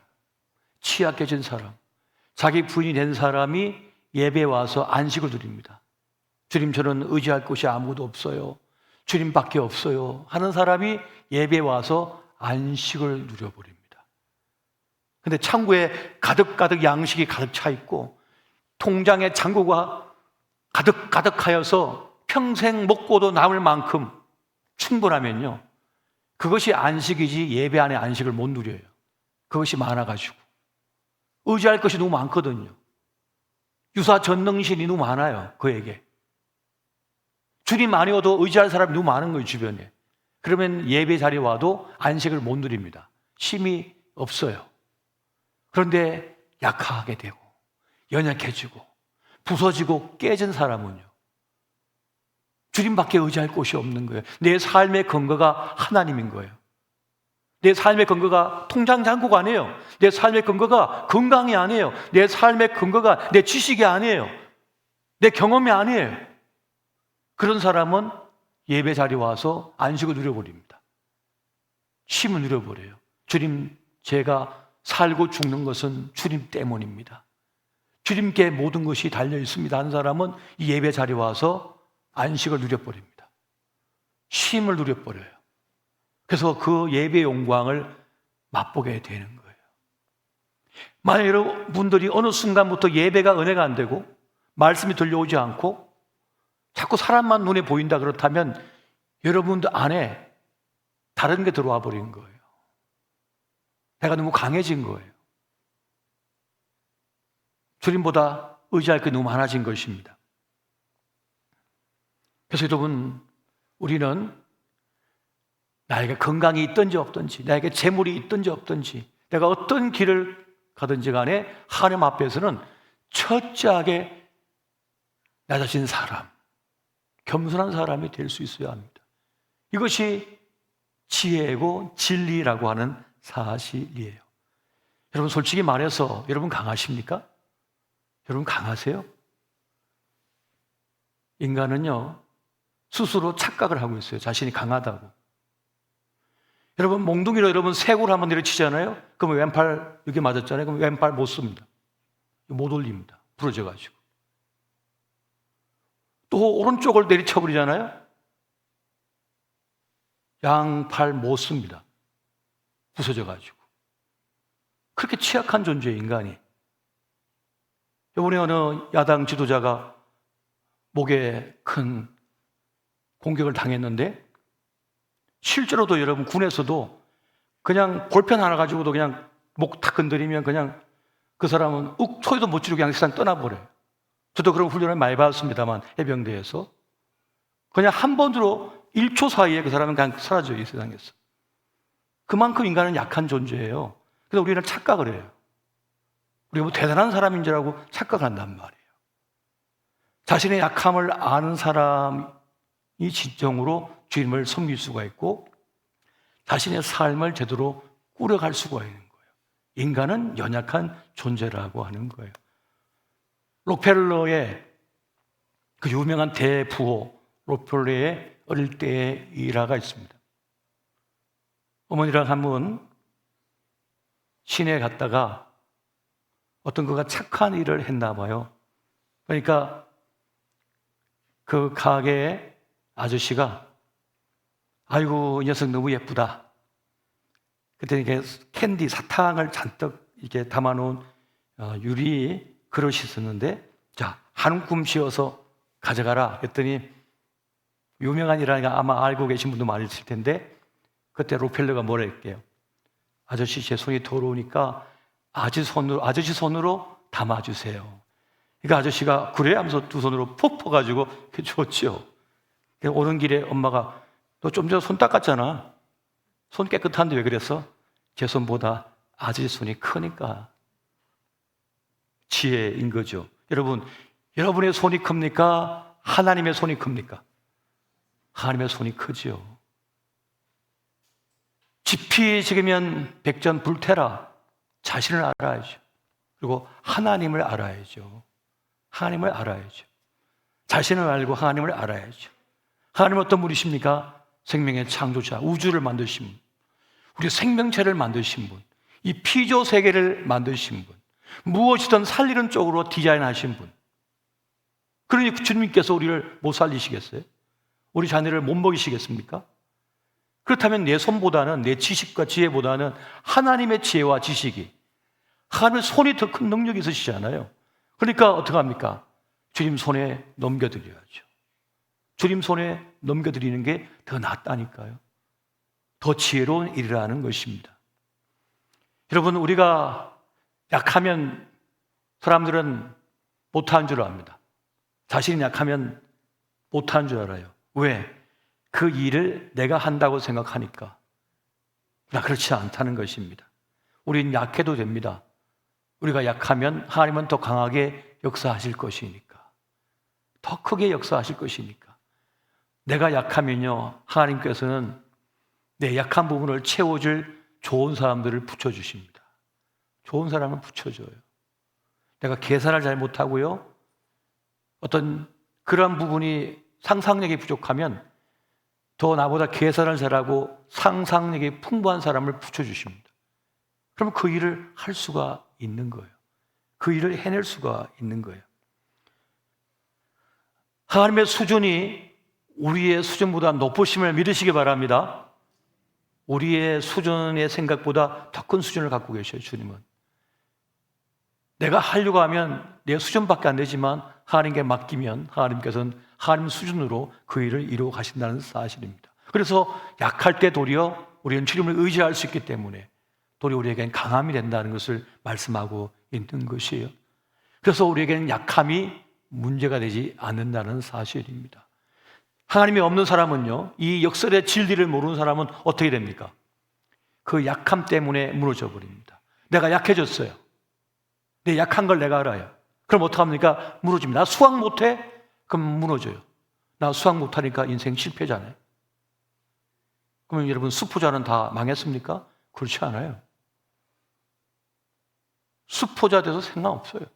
취약해진 사람, 자기 부인이 된 사람이 예배에 와서 안식을 누립니다. 주님, 저는 의지할 곳이 아무도 없어요, 주님밖에 없어요 하는 사람이 예배에 와서 안식을 누려버립니다. 근데 창고에 가득가득 양식이 가득 차 있고 통장에 잔고가 가득가득하여서 평생 먹고도 남을 만큼 충분하면요, 그것이 안식이지 예배 안에 안식을 못 누려요. 그것이 많아가지고 의지할 것이 너무 많거든요. 유사 전능신이 너무 많아요, 그에게. 주님 아니어도 의지할 사람이 너무 많은 거예요, 주변에. 그러면 예배 자리에 와도 안식을 못 누립니다. 힘이 없어요. 그런데 약하게 되고 연약해지고 부서지고 깨진 사람은요, 주님밖에 의지할 곳이 없는 거예요. 내 삶의 근거가 하나님인 거예요. 내 삶의 근거가 통장 잔고가 아니에요. 내 삶의 근거가 건강이 아니에요. 내 삶의 근거가 내 지식이 아니에요. 내 경험이 아니에요. 그런 사람은 예배 자리에 와서 안식을 누려버립니다. 쉼을 누려버려요. 주님, 제가 살고 죽는 것은 주님 때문입니다. 주님께 모든 것이 달려 있습니다. 한 사람은 이 예배 자리에 와서 안식을 누려버립니다. 쉼을 누려버려요. 그래서 그 예배의 영광을 맛보게 되는 거예요. 만약 여러분들이 어느 순간부터 예배가 은혜가 안 되고 말씀이 들려오지 않고 자꾸 사람만 눈에 보인다 그렇다면 여러분들 안에 다른 게 들어와 버린 거예요. 내가 너무 강해진 거예요. 주님보다 의지할 게 너무 많아진 것입니다. 그래서 여러분, 우리는 나에게 건강이 있든지 없든지, 나에게 재물이 있든지 없든지, 내가 어떤 길을 가든지 간에 하나님 앞에서는 철저하게 낮아진 사람, 겸손한 사람이 될 수 있어야 합니다. 이것이 지혜고 진리라고 하는 사실이에요. 여러분, 솔직히 말해서 여러분 강하십니까? 여러분 강하세요? 인간은요, 스스로 착각을 하고 있어요. 자신이 강하다고. 여러분, 몽둥이로 여러분 새구를 한번 내려치잖아요? 그러면 왼팔 이렇게 맞았잖아요? 그럼 왼팔 못 씁니다. 못 올립니다. 부러져가지고. 또 오른쪽을 내리쳐버리잖아요? 양팔 못 씁니다. 부서져가지고. 그렇게 취약한 존재예요, 인간이. 이번에 어느 야당 지도자가 목에 큰 공격을 당했는데 실제로도 여러분 군에서도 그냥 볼펜 하나 가지고도 그냥 목 탁 건드리면 그냥 그 사람은 소리도 못 지르고 그냥 세상 떠나버려요. 저도 그런 훈련을 많이 받았습니다만 해병대에서 그냥 한 번으로 1초 사이에 그 사람은 그냥 사라져요, 이 세상에서. 그만큼 인간은 약한 존재예요. 그래서 우리는 착각을 해요. 우리가 뭐 대단한 사람인 줄 알고 착각한단 말이에요. 자신의 약함을 아는 사람이 진정으로 주님을 섬길 수가 있고 자신의 삶을 제대로 꾸려갈 수가 있는 거예요. 인간은 연약한 존재라고 하는 거예요. 록펠러의 그 유명한 대부호 록펠러의 어릴 때의 일화가 있습니다. 어머니랑 한번 시내에 갔다가 어떤 그가 착한 일을 했나 봐요. 그러니까 그 가게의 아저씨가 아이고 이 녀석 너무 예쁘다. 그때 이게 캔디 사탕을 잔뜩 이렇게 담아놓은 유리 그릇이 있었는데 자, 한 움큼 씌워서 가져가라 했더니 유명한 일하니까 아마 알고 계신 분도 많이 있을 텐데 그때 록펠러가 뭐라 했게요? 아저씨 제 손이 더러우니까 아저씨 손으로 담아주세요. 그러니까 아저씨가 그래 하면서 두 손으로 푹 퍼가지고 줬죠. 오는 길에 엄마가 너 좀 전에 손 닦았잖아. 손 깨끗한데 왜 그랬어? 제 손보다 아저씨 손이 크니까. 지혜인 거죠. 여러분, 여러분의 손이 큽니까? 하나님의 손이 큽니까? 하나님의 손이 크지요. 지피 지으면 백전불태라. 자신을 알아야죠. 그리고 하나님을 알아야죠. 하나님을 알아야죠. 자신을 알고 하나님을 알아야죠. 하나님은 어떤 분이십니까? 생명의 창조자, 우주를 만드신 분, 우리 생명체를 만드신 분, 이 피조 세계를 만드신 분, 무엇이든 살리는 쪽으로 디자인하신 분. 그러니 주님께서 우리를 못 살리시겠어요? 우리 자녀를 못 먹이시겠습니까? 그렇다면 내 손보다는, 내 지식과 지혜보다는 하나님의 지혜와 지식이, 하나님의 손이 더 큰 능력이 있으시잖아요. 그러니까 어떻게 합니까? 주님 손에 넘겨드려야죠. 주님 손에 넘겨드리는 게 더 낫다니까요. 더 지혜로운 일이라는 것입니다. 여러분, 우리가 약하면 사람들은 못하는 줄 압니다. 자신이 약하면 못하는 줄 알아요. 왜? 그 일을 내가 한다고 생각하니까. 그러나 그렇지 않다는 것입니다. 우린 약해도 됩니다. 우리가 약하면 하나님은 더 강하게 역사하실 것이니까. 더 크게 역사하실 것이니까. 내가 약하면요, 하나님께서는 내 약한 부분을 채워줄 좋은 사람들을 붙여주십니다. 좋은 사람을 붙여줘요. 내가 계산을 잘 못하고요, 어떤 그런 부분이 상상력이 부족하면 더 나보다 계산을 잘하고 상상력이 풍부한 사람을 붙여주십니다. 그러면 그 일을 할 수가 있는 거예요. 그 일을 해낼 수가 있는 거예요. 하나님의 수준이 우리의 수준보다 높으심을 믿으시기 바랍니다. 우리의 수준의 생각보다 더 큰 수준을 갖고 계셔요, 주님은. 내가 하려고 하면 내 수준밖에 안 되지만 하나님께 맡기면 하나님께서는 하나님 수준으로 그 일을 이루어 가신다는 사실입니다. 그래서 약할 때 도리어 우리는 주님을 의지할 수 있기 때문에 도리어 우리에게는 강함이 된다는 것을 말씀하고 있는 것이에요. 그래서 우리에게는 약함이 문제가 되지 않는다는 사실입니다. 하나님이 없는 사람은요, 이 역설의 진리를 모르는 사람은 어떻게 됩니까? 그 약함 때문에 무너져 버립니다. 내가 약해졌어요. 내 약한 걸 내가 알아요. 그럼 어떡합니까? 무너집니다. 나 수학 못해? 그럼 무너져요. 나 수학 못하니까 인생 실패잖아요. 그러면 여러분, 수포자는 다 망했습니까? 그렇지 않아요. 수포자 돼서 상관없어요.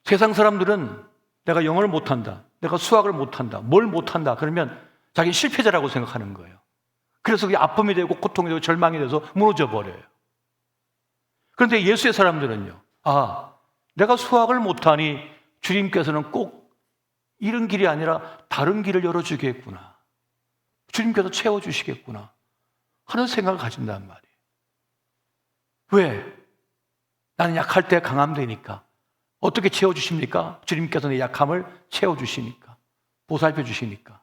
세상 사람들은 내가 영어를 못한다, 내가 수학을 못한다, 뭘 못한다 그러면 자기는 실패자라고 생각하는 거예요. 그래서 그게 아픔이 되고 고통이 되고 절망이 돼서 무너져 버려요. 그런데 예수의 사람들은요, 내가 수학을 못하니 주님께서는 꼭 이런 길이 아니라 다른 길을 열어주겠구나, 주님께서 채워주시겠구나 하는 생각을 가진단 말이에요. 왜? 나는 약할 때 강함되니까. 어떻게 채워주십니까? 주님께서 내 약함을 채워주시니까, 보살펴주시니까,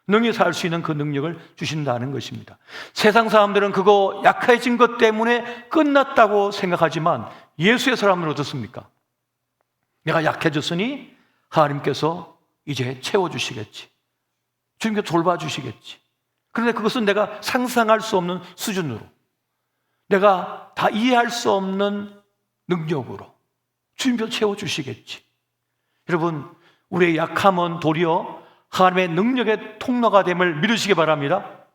능히 살 수 있는 그 능력을 주신다는 것입니다. 세상 사람들은 그거 약해진 것 때문에 끝났다고 생각하지만 예수의 사람들은 어떻습니까? 내가 약해졌으니 하나님께서 이제 채워주시겠지, 주님께서 돌봐주시겠지. 그런데 그것은 내가 상상할 수 없는 수준으로, 내가 다 이해할 수 없는 능력으로 주님께서 채워주시겠지. 여러분, 우리의 약함은 도리어 하나님의 능력의 통로가 됨을 믿으시기 바랍니다.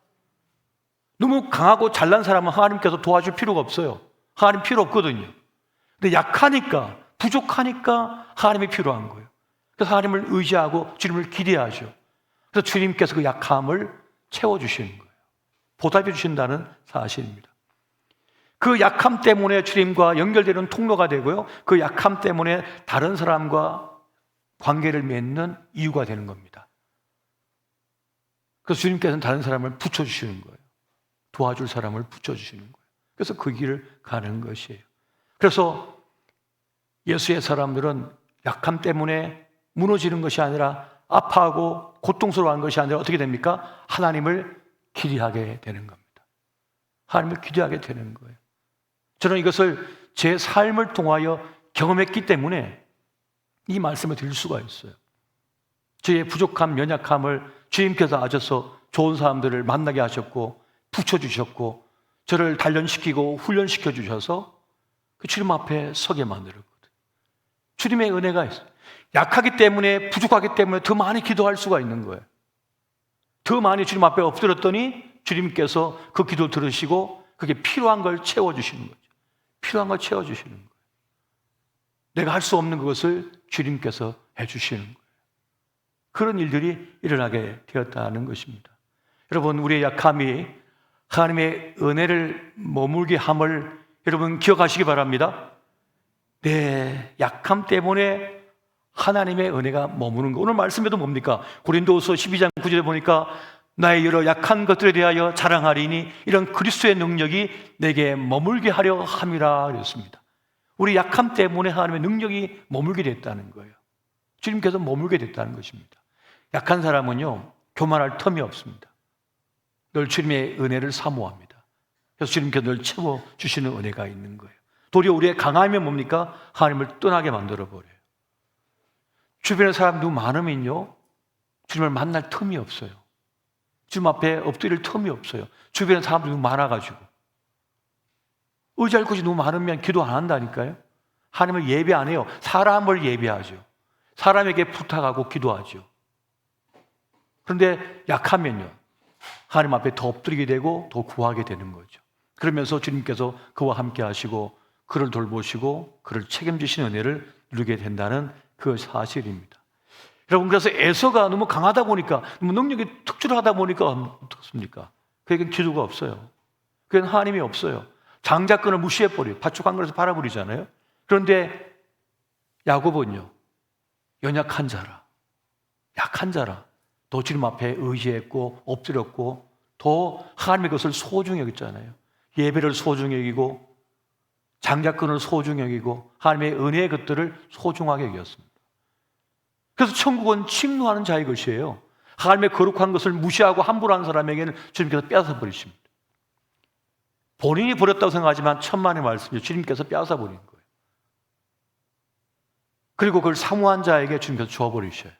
너무 강하고 잘난 사람은 하나님께서 도와줄 필요가 없어요. 하나님 필요 없거든요. 근데 약하니까, 부족하니까 하나님이 필요한 거예요. 그래서 하나님을 의지하고 주님을 기대하죠. 그래서 주님께서 그 약함을 채워주시는 거예요. 보답해 주신다는 사실입니다. 그 약함 때문에 주님과 연결되는 통로가 되고요, 그 약함 때문에 다른 사람과 관계를 맺는 이유가 되는 겁니다. 그래서 주님께서는 다른 사람을 붙여주시는 거예요. 도와줄 사람을 붙여주시는 거예요. 그래서 그 길을 가는 것이에요. 그래서 예수의 사람들은 약함 때문에 무너지는 것이 아니라, 아파하고 고통스러워하는 것이 아니라 어떻게 됩니까? 하나님을 기대하게 되는 겁니다. 하나님을 기대하게 되는 거예요. 저는 이것을 제 삶을 통하여 경험했기 때문에 이 말씀을 드릴 수가 있어요. 저의 부족함, 연약함을 주님께서 아셔서 좋은 사람들을 만나게 하셨고 붙여주셨고 저를 단련시키고 훈련시켜 주셔서 그 주님 앞에 서게 만들었거든요. 주님의 은혜가 있어요. 약하기 때문에, 부족하기 때문에 더 많이 기도할 수가 있는 거예요. 더 많이 주님 앞에 엎드렸더니 주님께서 그 기도 들으시고 그게 필요한 걸 채워주시는 거죠. 필요한 걸 채워주시는 거예요. 내가 할 수 없는 그것을 주님께서 해주시는 거예요. 그런 일들이 일어나게 되었다는 것입니다. 여러분, 우리의 약함이 하나님의 은혜를 머물게 함을 여러분 기억하시기 바랍니다. 내 약함 때문에 하나님의 은혜가 머무는 거. 오늘 말씀에도 뭡니까? 고린도후서 12장 9절에 보니까 나의 여러 약한 것들에 대하여 자랑하리니 이런 그리스도의 능력이 내게 머물게 하려 함이라 그랬습니다. 우리 약함 때문에 하나님의 능력이 머물게 됐다는 거예요. 주님께서 머물게 됐다는 것입니다. 약한 사람은요, 교만할 틈이 없습니다. 늘 주님의 은혜를 사모합니다. 그래서 주님께서 늘 채워주시는 은혜가 있는 거예요. 도리어 우리의 강함이 뭡니까? 하나님을 떠나게 만들어버려요. 주변에 사람도 많으면요, 주님을 만날 틈이 없어요. 주님 앞에 엎드릴 틈이 없어요. 주변에 사람들이 너무 많아가지고. 의지할 곳이 너무 많으면 기도 안 한다니까요. 하나님을 예배 안 해요. 사람을 예배하죠. 사람에게 부탁하고 기도하죠. 그런데 약하면요, 하나님 앞에 더 엎드리게 되고 더 구하게 되는 거죠. 그러면서 주님께서 그와 함께 하시고 그를 돌보시고 그를 책임지시는 은혜를 누리게 된다는 그 사실입니다. 여러분, 그래서 에서가 너무 강하다 보니까, 너무 능력이 특출하다 보니까 어떻습니까? 그에겐 기도가 없어요. 그에겐 하나님이 없어요. 장자권을 무시해버려요. 밭죽 한 그릇을 팔아버리잖아요. 그런데 야곱은요, 연약한 자라, 약한 자라, 더 주님 앞에 의지했고 엎드렸고 더 하나님의 것을 소중히 여겼잖아요. 예배를 소중히 여기고 장자권을 소중히 여기고 하나님의 은혜의 것들을 소중하게 여겼습니다. 그래서 천국은 침노하는 자의 것이에요. 하나님의 거룩한 것을 무시하고 함부로 하는 사람에게는 주님께서 빼앗아 버리십니다. 본인이 버렸다고 생각하지만 천만의 말씀이죠. 주님께서 빼앗아 버리는 거예요. 그리고 그걸 사모한 자에게 주님께서 주어버리셔요.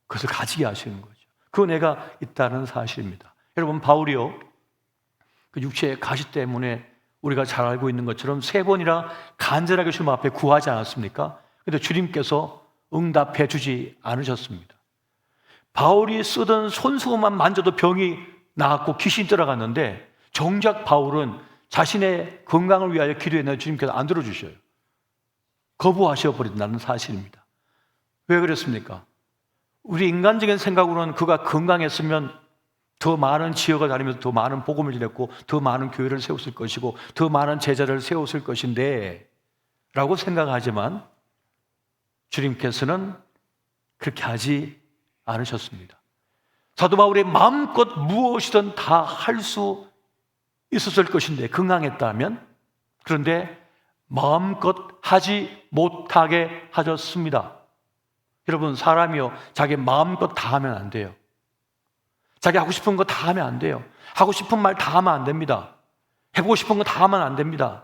그것을 가지게 하시는 거죠. 그 은혜가 있다는 사실입니다. 여러분, 바울이요, 그 육체의 가시 때문에 우리가 잘 알고 있는 것처럼 3번이나 간절하게 주님 앞에 구하지 않았습니까? 그런데 주님께서 응답해 주지 않으셨습니다. 바울이 쓰던 손수건만 만져도 병이 나았고 귀신이 들어갔는데 정작 바울은 자신의 건강을 위하여 기도했는데 주님께서 안 들어주셔요. 거부하셔 버린다는 사실입니다. 왜 그랬습니까? 우리 인간적인 생각으로는 그가 건강했으면 더 많은 지역을 다니면서 더 많은 복음을 전했고 더 많은 교회를 세웠을 것이고 더 많은 제자를 세웠을 것인데 라고 생각하지만 주님께서는 그렇게 하지 않으셨습니다. 사도 바울이 마음껏 무엇이든 다 할 수 있었을 것인데 건강했다면, 그런데 마음껏 하지 못하게 하셨습니다. 여러분, 사람이요, 자기 마음껏 다 하면 안 돼요. 자기 하고 싶은 거 다 하면 안 돼요. 하고 싶은 말 다 하면 안 됩니다. 해보고 싶은 거 다 하면 안 됩니다.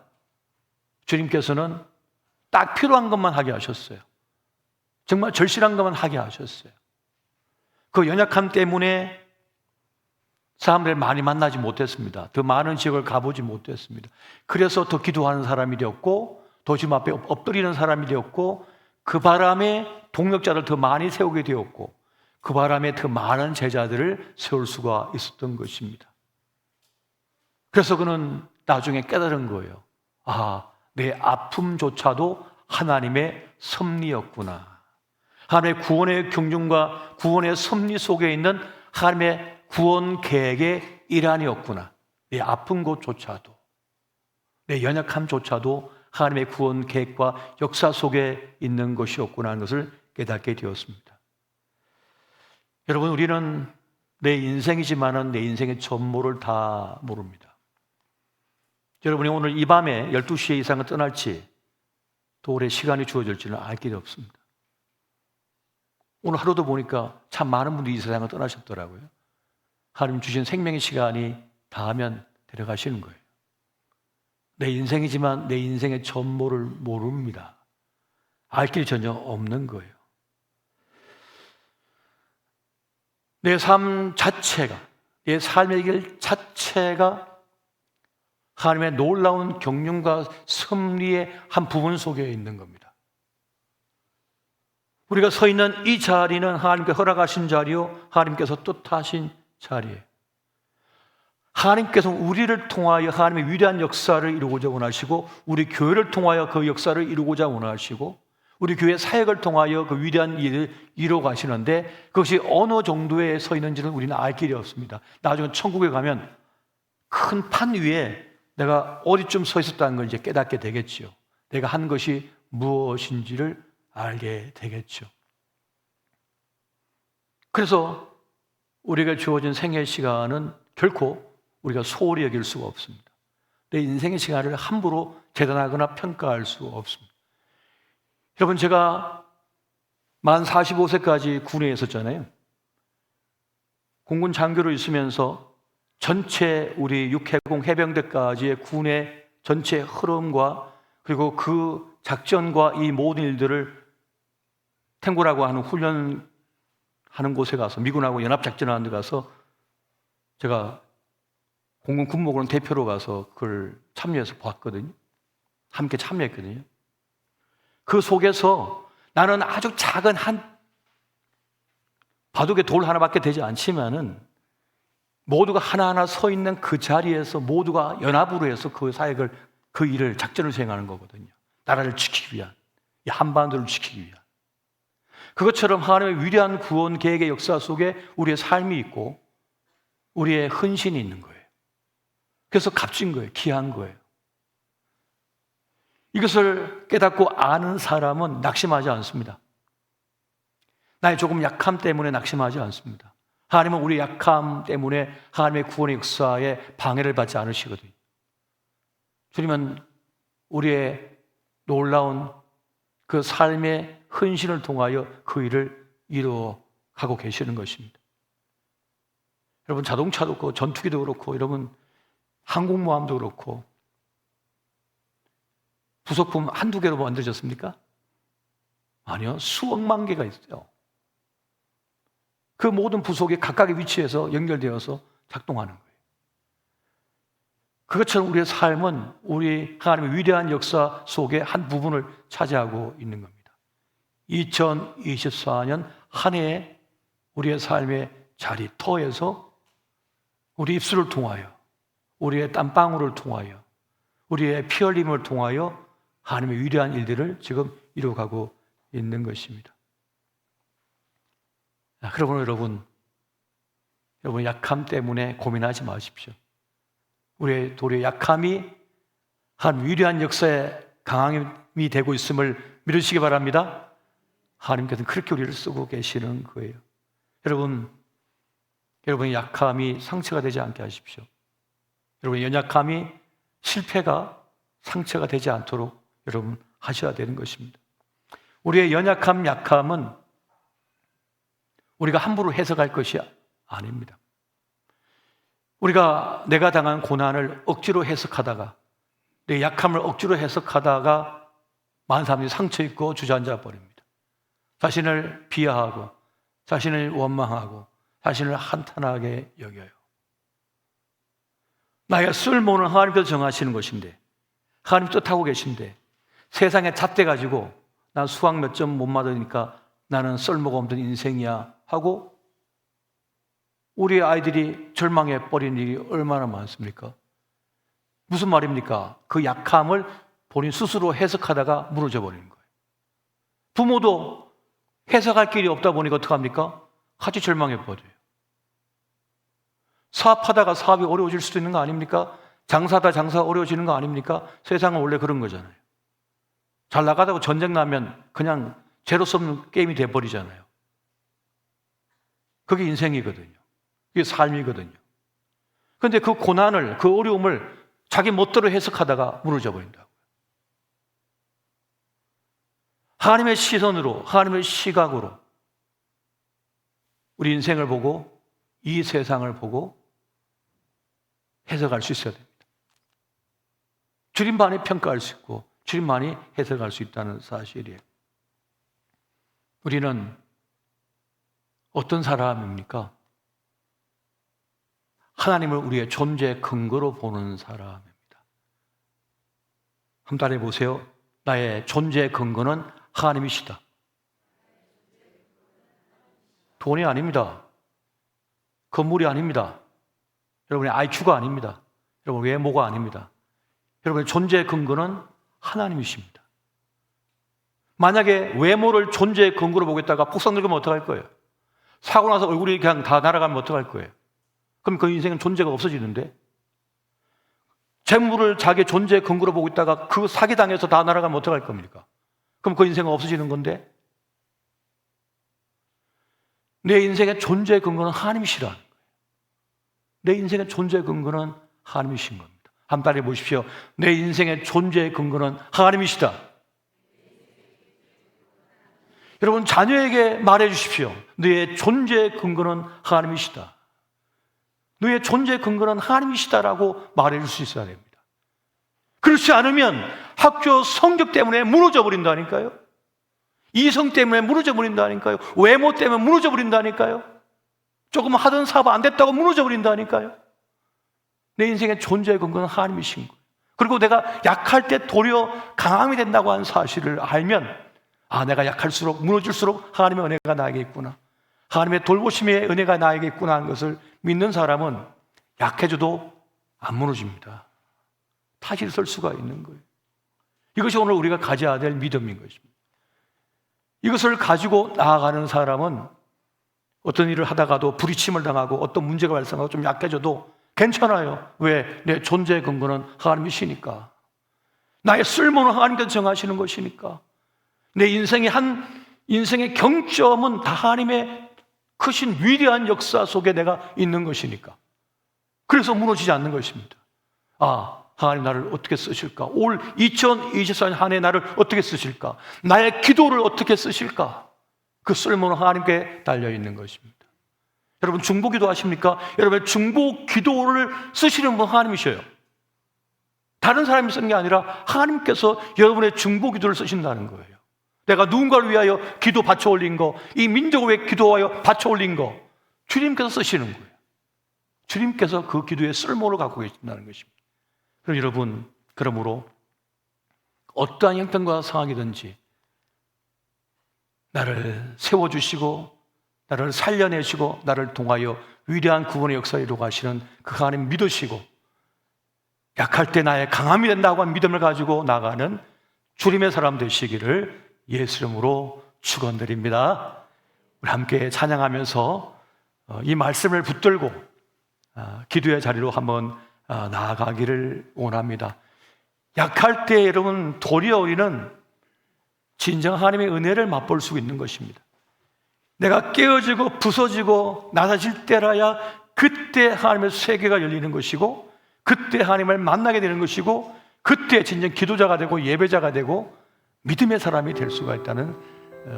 주님께서는 딱 필요한 것만 하게 하셨어요. 정말 절실한 것만 하게 하셨어요. 그 연약함 때문에 사람들을 많이 만나지 못했습니다. 더 많은 지역을 가보지 못했습니다. 그래서 더 기도하는 사람이 되었고 더 주님 앞에 엎드리는 사람이 되었고 그 바람에 동력자를 더 많이 세우게 되었고 그 바람에 더 많은 제자들을 세울 수가 있었던 것입니다. 그래서 그는 나중에 깨달은 거예요. 아, 내 아픔조차도 하나님의 섭리였구나. 하나님의 구원의 경륜과 구원의 섭리 속에 있는 하나님의 구원 계획의 일환이었구나. 내 아픈 것조차도, 내 연약함조차도 하나님의 구원 계획과 역사 속에 있는 것이었구나 하는 것을 깨닫게 되었습니다. 여러분, 우리는 내 인생이지만은 내 인생의 전모를 다 모릅니다. 여러분이 오늘 이 밤에 12시에 이 세상을 떠날지 또 오래 시간이 주어질지는 알 길이 없습니다. 오늘 하루도 보니까 참 많은 분들이 이 세상을 떠나셨더라고요. 하나님 주신 생명의 시간이 닿으면 데려가시는 거예요. 내 인생이지만 내 인생의 전모를 모릅니다. 알 길이 전혀 없는 거예요. 내 삶 자체가, 내 삶의 길 자체가 하나님의 놀라운 경륜과 섭리의 한 부분 속에 있는 겁니다. 우리가 서 있는 이 자리는 하나님께 허락하신 자리요, 하나님께서 뜻하신 자리예요. 하나님께서 우리를 통하여 하나님의 위대한 역사를 이루고자 원하시고 우리 교회를 통하여 그 역사를 이루고자 원하시고 우리 교회 사역을 통하여 그 위대한 일을 이루어 가시는데 그것이 어느 정도에 서 있는지는 우리는 알 길이 없습니다. 나중에 천국에 가면 큰 판 위에 내가 어디쯤 서 있었다는 걸 이제 깨닫게 되겠지요. 내가 한 것이 무엇인지를 알게 되겠죠. 그래서 우리가 주어진 생애 시간은 결코 우리가 소홀히 여길 수가 없습니다. 내 인생의 시간을 함부로 재단하거나 평가할 수 없습니다. 여러분, 제가 만 45세까지 군에 있었잖아요. 공군 장교로 있으면서 전체 우리 육해공 해병대까지의 군의 전체 흐름과 그리고 그 작전과 이 모든 일들을 탱고라고 하는 훈련하는 곳에 가서 미군하고 연합작전하는 데 가서 제가 공군 군목원 대표로 가서 그걸 참여해서 봤거든요. 함께 참여했거든요. 그 속에서 나는 아주 작은 한 바둑의 돌 하나밖에 되지 않지만은 모두가 하나하나 서 있는 그 자리에서 모두가 연합으로 해서 그 사역을, 그 일을, 작전을 수행하는 거거든요. 나라를 지키기 위한, 이 한반도를 지키기 위한. 그것처럼 하나님의 위대한 구원 계획의 역사 속에 우리의 삶이 있고 우리의 헌신이 있는 거예요. 그래서 값진 거예요. 귀한 거예요. 이것을 깨닫고 아는 사람은 낙심하지 않습니다. 나의 조금 약함 때문에 낙심하지 않습니다. 하나님은 우리 약함 때문에 하나님의 구원의 역사에 방해를 받지 않으시거든요. 주님은 우리의 놀라운 그 삶의 헌신을 통하여 그 일을 이루어 가고 계시는 것입니다. 여러분, 자동차도 그렇고 전투기도 그렇고 여러분 항공모함도 그렇고 부속품 한두 개로 만들어졌습니까? 아니요. 수억만 개가 있어요. 그 모든 부속이 각각의 위치에서 연결되어서 작동하는 거예요. 그것처럼 우리의 삶은 우리 하나님의 위대한 역사 속의 한 부분을 차지하고 있는 겁니다. 2024년 한 해에 우리의 삶의 자리터에서 우리 입술을 통하여, 우리의 땀방울을 통하여, 우리의 피 흘림을 통하여 하나님의 위대한 일들을 지금 이루어가고 있는 것입니다. 그러므로 여러분 약함 때문에 고민하지 마십시오. 우리의 도리의 약함이 한 위대한 역사의 강함이 되고 있음을 믿으시기 바랍니다. 하나님께서는 그렇게 우리를 쓰고 계시는 거예요. 여러분의 약함이 상처가 되지 않게 하십시오. 여러분의 연약함이 실패가 상처가 되지 않도록 여러분 하셔야 되는 것입니다. 우리의 연약함, 약함은 우리가 함부로 해석할 것이 아닙니다. 우리가 내가 당한 고난을 억지로 해석하다가, 내 약함을 억지로 해석하다가 많은 사람들이 상처 입고 주저앉아 버립니다. 자신을 비하하고 자신을 원망하고 자신을 한탄하게 여겨요. 나의 쓸모는 하나님께서 정하시는 것인데, 하나님 뜻하고 계신데, 세상에 잣대 가지고 난 수학 몇 점 못 맞으니까 나는 쓸모가 없는 인생이야 하고 우리 아이들이 절망해 버린 일이 얼마나 많습니까? 무슨 말입니까? 그 약함을 본인 스스로 해석하다가 무너져 버리는 거예요. 부모도 해석할 길이 없다 보니까 어떡합니까? 같이 절망해 버려요. 사업하다가 사업이 어려워질 수도 있는 거 아닙니까? 장사하다 장사가 어려워지는 거 아닙니까? 세상은 원래 그런 거잖아요. 잘 나가다가 전쟁 나면 그냥 재수 없는 게임이 돼버리잖아요. 그게 인생이거든요. 그게 삶이거든요. 그런데 그 고난을, 그 어려움을 자기 멋대로 해석하다가 무너져 버린다고요. 하나님의 시선으로, 하나님의 시각으로 우리 인생을 보고 이 세상을 보고 해석할 수 있어야 됩니다. 주님만이 평가할 수 있고 주님만이 해석할 수 있다는 사실이에요. 우리는 어떤 사람입니까? 하나님을 우리의 존재 근거로 보는 사람입니다. 한번 따라해 보세요. 나의 존재 근거는 하나님이시다. 돈이 아닙니다. 건물이 아닙니다. 여러분의 IQ가 아닙니다. 여러분 외모가 아닙니다. 여러분의 존재 근거는 하나님이십니다. 만약에 외모를 존재의 근거로 보겠다가 폭삭 늙으면 어떡할 거예요? 사고 나서 얼굴이 그냥 다 날아가면 어떡할 거예요? 그럼 그 인생은 존재가 없어지는데, 재물을 자기 존재의 근거로 보고 있다가 그 사기당해서 다 날아가면 어떡할 겁니까? 그럼 그 인생은 없어지는 건데, 내 인생의 존재의 근거는 하나님이시라는 거예요. 내 인생의 존재의 근거는 하나님이신 겁니다. 한번 따라해 보십시오. 내 인생의 존재의 근거는 하나님이시다. 여러분 자녀에게 말해 주십시오. 너의 존재의 근거는 하나님이시다. 너의 존재의 근거는 하나님이시다라고 말해 줄 수 있어야 됩니다. 그렇지 않으면 학교 성적 때문에 무너져 버린다니까요. 이성 때문에 무너져 버린다니까요. 외모 때문에 무너져 버린다니까요. 조금 하던 사업 안 됐다고 무너져 버린다니까요. 내 인생의 존재의 근거는 하나님이신 거예요. 그리고 내가 약할 때 도리어 강함이 된다고 하는 사실을 알면, 아, 내가 약할수록 무너질수록 하나님의 은혜가 나에게 있구나, 하나님의 돌보심의 은혜가 나에게 있구나 하는 것을 믿는 사람은 약해져도 안 무너집니다. 다시 설 수가 있는 거예요. 이것이 오늘 우리가 가져야 될 믿음인 것입니다. 이것을 가지고 나아가는 사람은 어떤 일을 하다가도 부딪힘을 당하고 어떤 문제가 발생하고 좀 약해져도 괜찮아요. 왜? 내 존재의 근거는 하나님이시니까. 나의 쓸모는 하나님께서 정하시는 것이니까. 내 인생의 경점은 다 하나님의 크신 위대한 역사 속에 내가 있는 것이니까. 그래서 무너지지 않는 것입니다. 하나님 나를 어떻게 쓰실까? 올 2024년 한 해 나를 어떻게 쓰실까? 나의 기도를 어떻게 쓰실까? 그 쓸모는 하나님께 달려있는 것입니다. 여러분 중보기도 하십니까? 여러분 중보기도를 쓰시는 분 하나님이셔요. 다른 사람이 쓰는 게 아니라 하나님께서 여러분의 중보기도를 쓰신다는 거예요. 내가 누군가를 위하여 기도 바쳐 올린 거, 이 민족을 위해 기도하여 바쳐 올린 거 주님께서 쓰시는 거예요. 주님께서 그 기도의 쓸모를 갖고 계신다는 것입니다. 그럼 여러분, 그러므로 어떠한 형편과 상황이든지 나를 세워주시고 나를 살려내시고 나를 통하여 위대한 구원의 역사를 이루가시는 그 하나님 믿으시고 약할 때 나의 강함이 된다고 한 믿음을 가지고 나가는 주님의 사람 되시기를 예수 이름으로 축원드립니다. 우리 함께 찬양하면서 이 말씀을 붙들고 기도의 자리로 한번 나아가기를 원합니다. 약할 때 여러분 도리어 우리는 진정 하나님의 은혜를 맛볼 수 있는 것입니다. 내가 깨어지고 부서지고 나사질 때라야 그때 하나님의 세계가 열리는 것이고 그때 하나님을 만나게 되는 것이고 그때 진정 기도자가 되고 예배자가 되고 믿음의 사람이 될 수가 있다는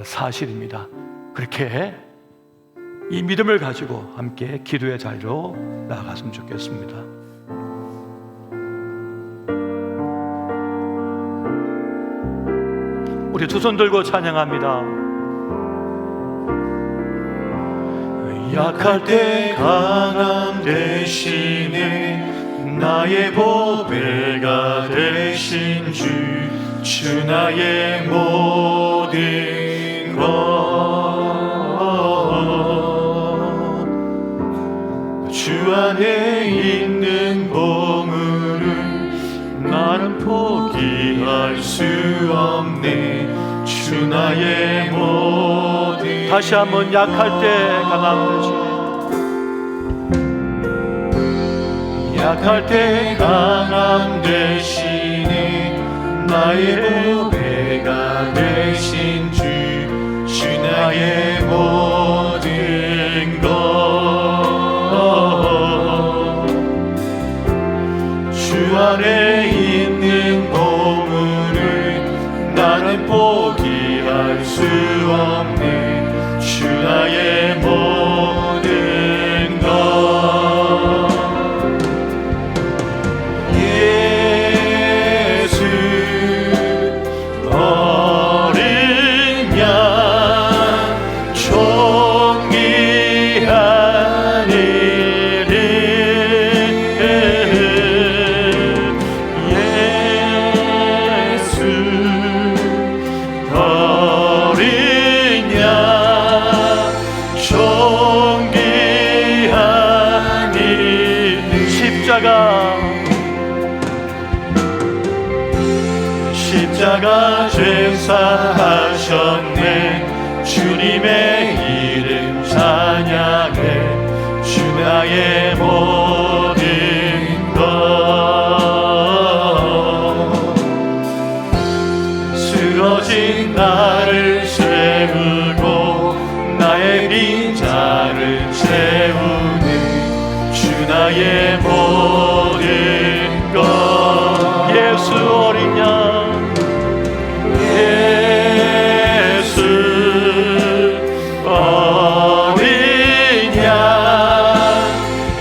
사실입니다. 그렇게 이 믿음을 가지고 함께 기도의 자리로 나아갔으면 좋겠습니다. 우리 두 손 들고 찬양합니다. 약할 때 강함 대신에 나의 보배가 되신 주 나의 모든 것, 주 안에 있는 보물을 나는 포기할 수 없네. 주 나의 모든. 다시 한번 약할 때 강함 대신에, 약할 때 강함 대신에 나의 보배가 되신 주 나의 모든 것, 주 안에 있는 보물을 나는 포기할 수 없네. 주 나의 모든 것, 예수 어린 양 존귀한 이름, 예수 어린 양 존귀한 이름. 십자가 죄사하셨네. 주님의 이름 찬양해. 주 나의 모든 것, 쓰러진 나를 세우고 나의 빈자를 채우네. 주 나의 모든 것, 예수 어린 양, 예수 어린 양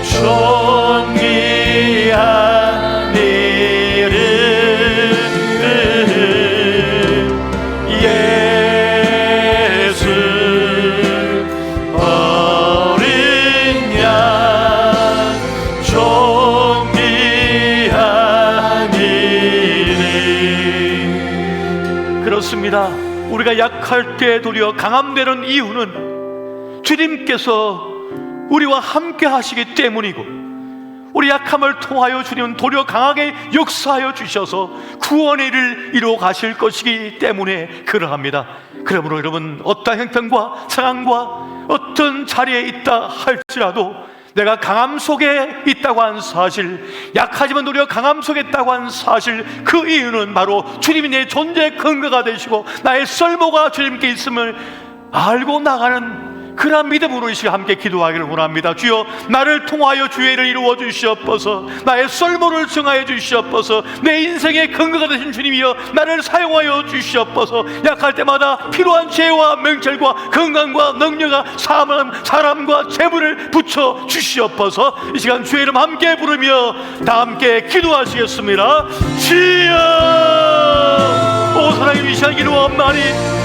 존귀한 이름, 예수 어린 양 존귀한 이름. 그렇습니다. 우리가 약할 때 도리어 강함되는 이유는 주님께서 우리와 함께 하시기 때문이고 우리 약함을 통하여 주님은 도리어 강하게 역사하여 주셔서 구원의 일을 이루어 가실 것이기 때문에 그러합니다. 그러므로 여러분, 어떠한 형편과 상황과 어떤 자리에 있다 할지라도 내가 강함 속에 있다고 한 사실, 약하지만 도리어 강함 속에 있다고 한 사실, 그 이유는 바로 주님이 내 존재의 근거가 되시고 나의 쓸모가 주님께 있음을 알고 나가는 그러한 믿음으로 이 시간 함께 기도하기를 원합니다. 주여, 나를 통하여 주의 일을 이루어 주시옵소서. 나의 쓸모를 정하여 주시옵소서. 내 인생의 근거가 되신 주님이여, 나를 사용하여 주시옵소서. 약할 때마다 필요한 죄와 명철과 건강과 능력과 사람과 재물을 붙여 주시옵소서. 이 시간 주의 이름 함께 부르며 다 함께 기도하시겠습니다. 주여, 오 사랑의 이 시간 기도하옵나니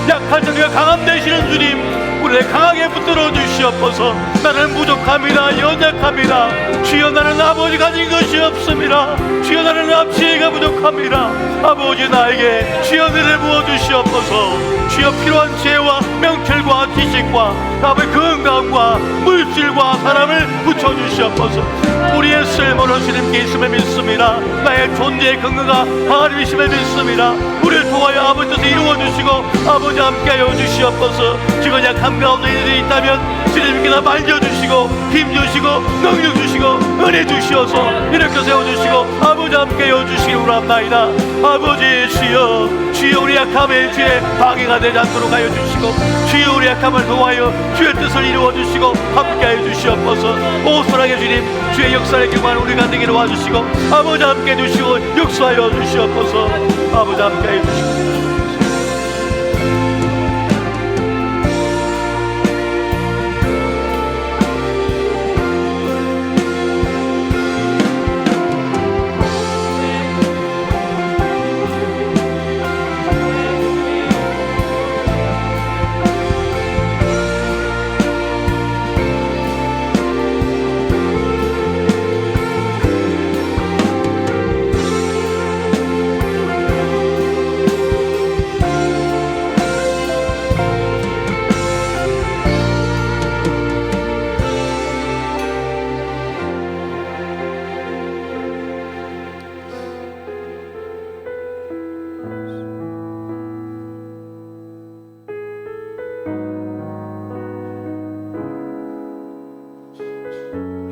약할 때 우리가 강함 되시는 주님, 우리를 강하게 붙들어 주시옵소서. 나는 부족합니다. 연약합니다. 주여, 나는 아버지 가진 것이 없습니다. 주여, 나는 앞지혜가 부족합니다. 아버지, 나에게 주여 은혜를 부어 주시옵소서. 주여, 필요한 지혜와 명철과 지식과 아버지 건강과 물질과 사람을 붙여 주시옵소서. 우리의 쓸모는 주님께 있음을 믿습니다. 나의 존재의 근거가 하나님이심을 믿습니다. 우리를 통하여 아버지께서 이루어 주시고 아버지 함께하여 주시옵소서. 지금 약한 가운데 일이 있다면 주님께서 만져주시고 힘주시고 능력 주시고 은혜 주시어서 이렇게 세워주시고 아버지 함께하여 주시기 원합나이다. 아버지, 주여, 주여, 우리 약함의 주의 방해가 되지 않도록 하여 주시고, 주여, 우리 약함을 도와여 주의 뜻을 이루어 주시고 함께하여 주시옵소서. 오 사랑의 주님, 주의 역사의 경관 우리가 되기를 와주시고 아버지 함께해 주시고 역사하여 주시옵소서. 아버지 함께해 주시고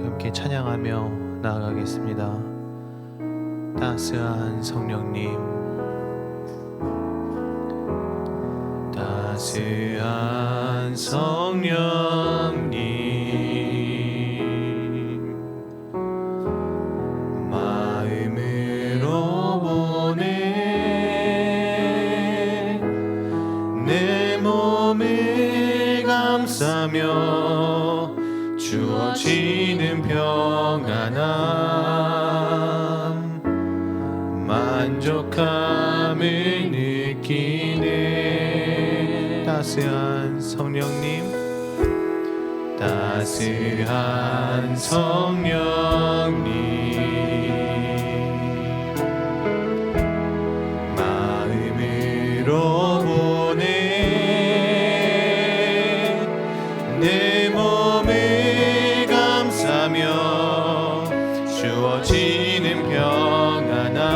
함께 찬양하며 나아가겠습니다. 따스한 성령님, 따스한 성령님, 마음으로 보내 내 몸을 감싸며 주어지는 평안함, 만족함을 느끼네. 따스한 성령님, 따스한 성령님, 마음으로 보내 내 몸을 감싸며 주어지는 평안함,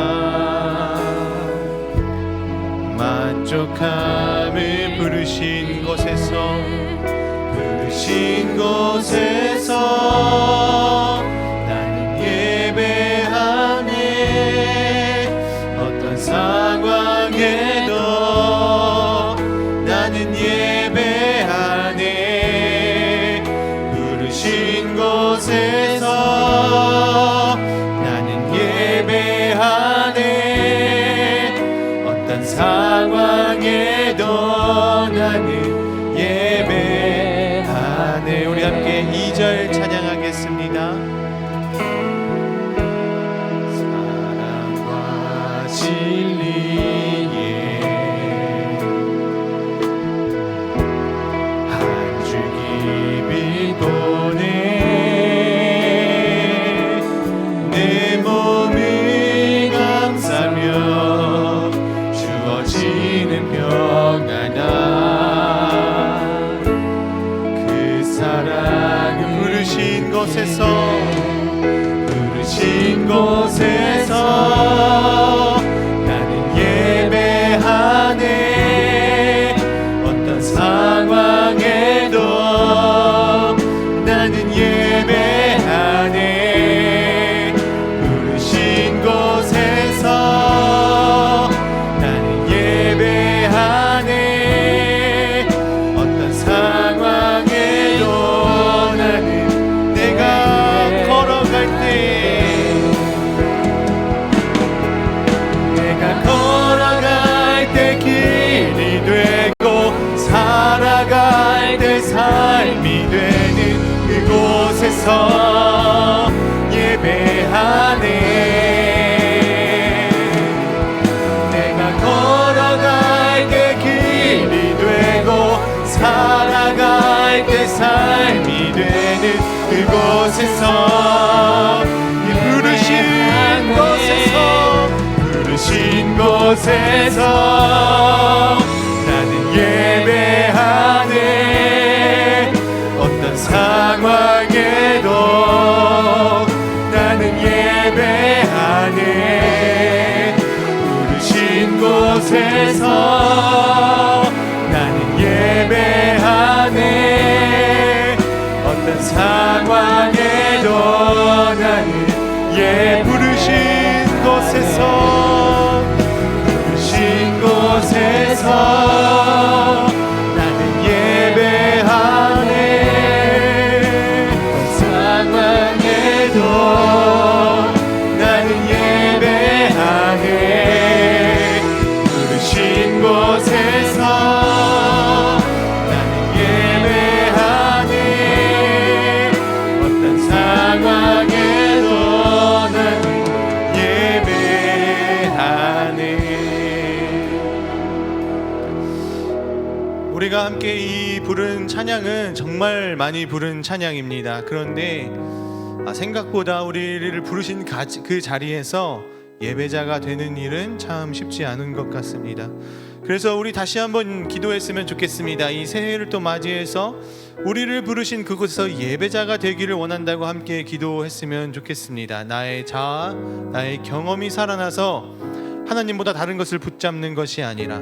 만족함을 부르신 곳에서 나는 예배하네. 어떤 상황에도 나는 예배하네. 부르신 곳에서 나는 예배하네. 어떤 상황에도 나는 예배하네. 우리 함께 2절 찬양하겠습니다. 사랑과 진리에 한 줄기 보내 내 몸을 감싸며 주어지는 평안함, 그 사랑은 부르신 곳에서 부르신 곳에서 나는 예배하네. 어떤 상황에도 나는 예배하네. 부르신 곳에서 나는 예배하네. 어떤 상황에도 나는 내가 걸어갈 때 길이 되고 살아갈 때 삶이 되는 그곳에서 예배하네. 내가 걸어갈 때 길이 되고 살아갈 때 삶이 되는 그곳에서 부르신 곳에서 나는 예배하네. 어떤 상황에도 나는 예배하네. 부르신 곳에서 나는 예배하네. 어떤 상황에도 나는 부르신 곳에서 나는 예배하네. 상황에도 나는 예배하네. 부르신 곳에서 나는 예배하네. 어떤 상황에도 나는 예배하네. 우리가 함께 이 부른 찬양은 정말 많이 부른 찬양입니다. 그런데 생각보다 우리를 부르신 그 자리에서 예배자가 되는 일은 참 쉽지 않은 것 같습니다. 그래서 우리 다시 한번 기도했으면 좋겠습니다. 이 새해를 또 맞이해서 우리를 부르신 그곳에서 예배자가 되기를 원한다고 함께 기도했으면 좋겠습니다. 나의 자아, 나의 경험이 살아나서 하나님보다 다른 것을 붙잡는 것이 아니라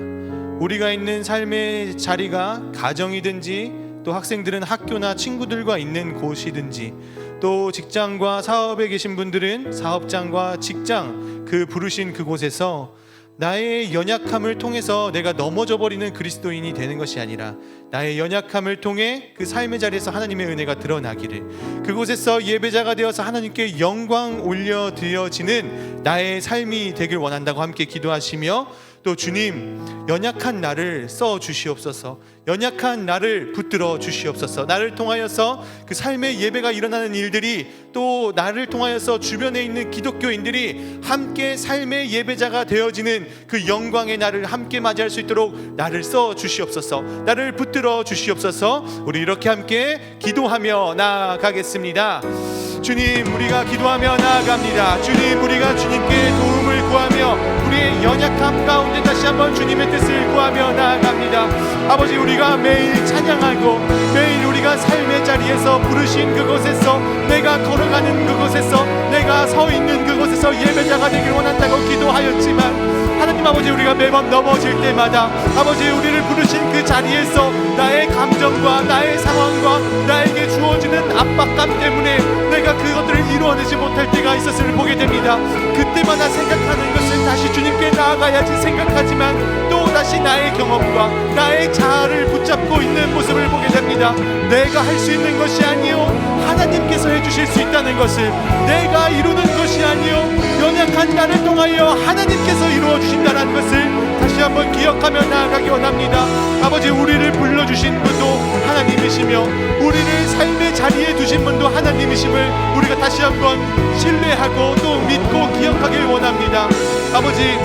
우리가 있는 삶의 자리가 가정이든지 또 학생들은 학교나 친구들과 있는 곳이든지 또 직장과 사업에 계신 분들은 사업장과 직장, 그 부르신 그곳에서 나의 연약함을 통해서 내가 넘어져 버리는 그리스도인이 되는 것이 아니라 나의 연약함을 통해 그 삶의 자리에서 하나님의 은혜가 드러나기를, 그곳에서 예배자가 되어서 하나님께 영광 올려드려지는 나의 삶이 되길 원한다고 함께 기도하시며, 또 주님, 연약한 나를 써 주시옵소서, 연약한 나를 붙들어 주시옵소서. 나를 통하여서 그 삶의 예배가 일어나는 일들이, 또 나를 통하여서 주변에 있는 기독교인들이 함께 삶의 예배자가 되어지는 그 영광의 날을 함께 맞이할 수 있도록 나를 써 주시옵소서, 나를 붙들어 주시옵소서. 우리 이렇게 함께 기도하며 나아가겠습니다. 주님, 우리가 기도하며 나아갑니다. 주님, 우리가 주님께 도움을 구하며 우리의 연약함 가운데 다시 한번 주님의 뜻을 구하며 나아갑니다. 아버지, 우리가 매일 찬양하고 매일 우리가 삶의 자리에서 부르신 그곳에서, 내가 걸어가는 그곳에서, 내가 서 있는 그곳에서 예배자가 되길 원한다고 기도하였지만, 하나님 아버지, 우리가 매번 넘어질 때마다 아버지, 우리를 부르신 그 자리에서 나의 감정과 나의 상황과 나에게 주어지는 압박감 때문에 내가 그것들을 이루어내지 못할 때가 있었음을 보게 됩니다. 그때마다 생각하는 것은 다시 주님께 나아가야지 생각하지만 또다시 나의 경험과 나의 자아를 붙잡고 있는 모습을 보게 됩니다. 내가 할 수 있는 것이 아니요 하나님께서 해주실 수 있다는 것을, 내가 이루는 것이 아니요 연약한 나를 통하여 하나님께서 이루어 주신다는 것을 다시 한번 기억하며 나아가기 원합니다. 아버지, 우리를 불러주신 분도 하나님이시며 우리를 삶의 자리에 두신 분도 하나님이심을 우리가 다시 한번 신뢰하고 또 믿고 기억하길 원합니다. 아버지,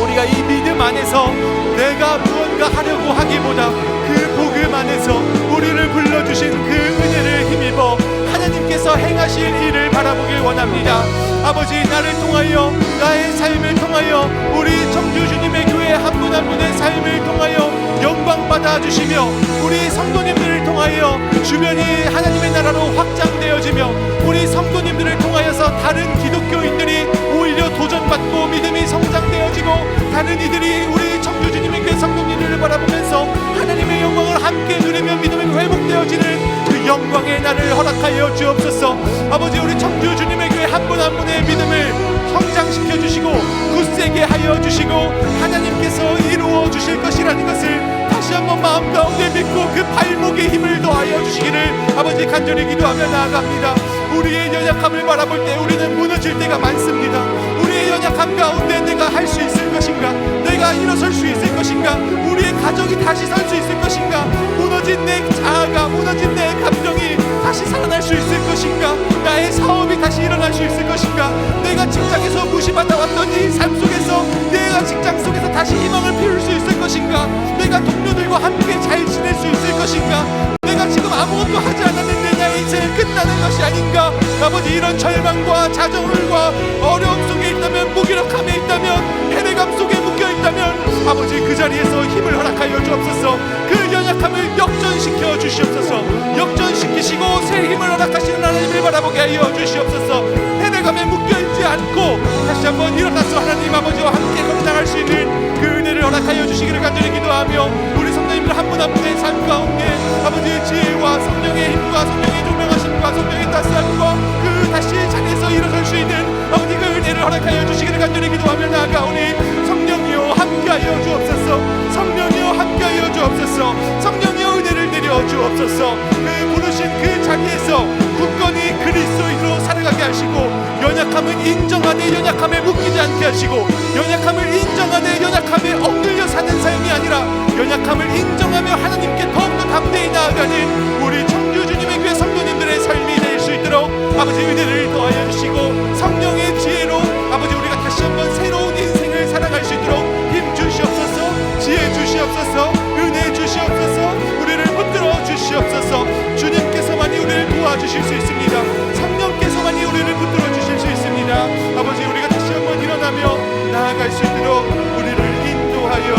우리가 이 믿음 안에서 내가 무언가 하려고 하기보다 그 복음 안에서 우리를 불러주신 그 은혜를 힘입어 하나님께서 행하실 일을 바라보길 원합니다. 아버지 나를 통하여 나의 삶을 통하여 우리 청주 주님의 교회 한 분 한 분의 삶을 통하여 영광 받아주시며 우리 성도님들을 통하여 주변이 하나님의 나라로 확장되어지며 우리 성도님들을 통하여서 다른 기독교인들이 오히려 도전받고 믿음이 성장되어지고 다른 이들이 우리 청주 주님의 교회 성도님들을 바라보면서 하나님의 영광을 함께 누리며 믿음이 회복되어지는 그 영광의 날을 허락하여 주옵소서. 아버지 우리 청주 주님의 교회 한 분 한 분의 믿음을 성장시켜 주시고 굳세게 하여 주시고 하나님께서 이루어 주실 것이라는 것을 다시 한번 마음 가운데 믿고 그 발목에 힘을 더하여 주시기를 아버지 간절히 기도하며 나아갑니다. 우리의 연약함을 바라볼 때 우리는 무너질 때가 많습니다. 우리의 연약함 가운데 내가 할 수 있을 것인가, 내가 일어설 수 있을 것인가, 우리의 가정이 다시 설 수 있을 것인가, 무너진 내 자아가, 무너진 내 감정이 다시 살아날 수 있을 것인가, 나의 사업이 다시 일어날 수 있을 것인가, 내가 직장에서 무시받아 왔던 이 삶 속에서 내가 직장 속에서 다시 희망을 피울 수 있을 것인가, 내가 동료들과 함께 잘 지낼 수 있을 것인가, 내가 지금 아무것도 하지 않았는데 나의 인생이 끝나는 것이 아닌가. 아버지 이런 절망과 자정과 어려움 속에 있다면, 무기력함에 있다면, 패배감 속에 묶여있다면 아버지 그 자리에서 힘을 허락하여 주옵소서. 그 연약함을 역전시켜 주시옵소서. 역전시키시고 새 힘을 허락하시는 하나님을 바라보게 하여 주시옵소서. 패배감에 묶여있지 않고 다시 한번 일어나서 하나님 아버지와 함께 감당할 수 있는 그 은혜를 허락하여 주시기를 간절히 기도하며 우리 성도님들 한 분 한 분의 삶 가운데 아버지의 지혜와 성령의 힘과 성령의 조명하심과 성령의 따스함과 그 다시 자리에서 일어설 수 있는 아버지 그 은혜를 허락하여 주시기를 간절히 기도하며 나아가오니 성령이여 함께하여 주옵소서. 성령이여 함께하여 주옵소서. 성령이여 은혜를 내려 주옵소서. 그 부르신 그 자리에서 굳건히 그리스도인으로 살아가게 하시고 연약함을 인정하되 연약함에 묶이지 않게 하시고 연약함을 인정하되 연약함에 얽눌려 사는 삶이 아니라 연약함을 인정하며 하나님께 더욱더 담대히 나아가는 우리 청주 주님의 교회 성도님들의 삶이 될 수 있도록 아버지 은혜를 더하여 주시고 성령의 지혜로 아버지 우리가 다시 한번 새로운 인생을 살아갈 수 있도록 힘 주시옵소서. 지혜 주시옵소서. 은혜 주시옵소서. 우리를 붙들어 주시옵소서. 주님께서만이 우리를 도와주실 수 있습니다. 성령께서만이 우리를 붙들어 주실 수 있습니다. 아버지 우리가 다시 한번 일어나며 나아갈 수 있도록 우리를 인도하여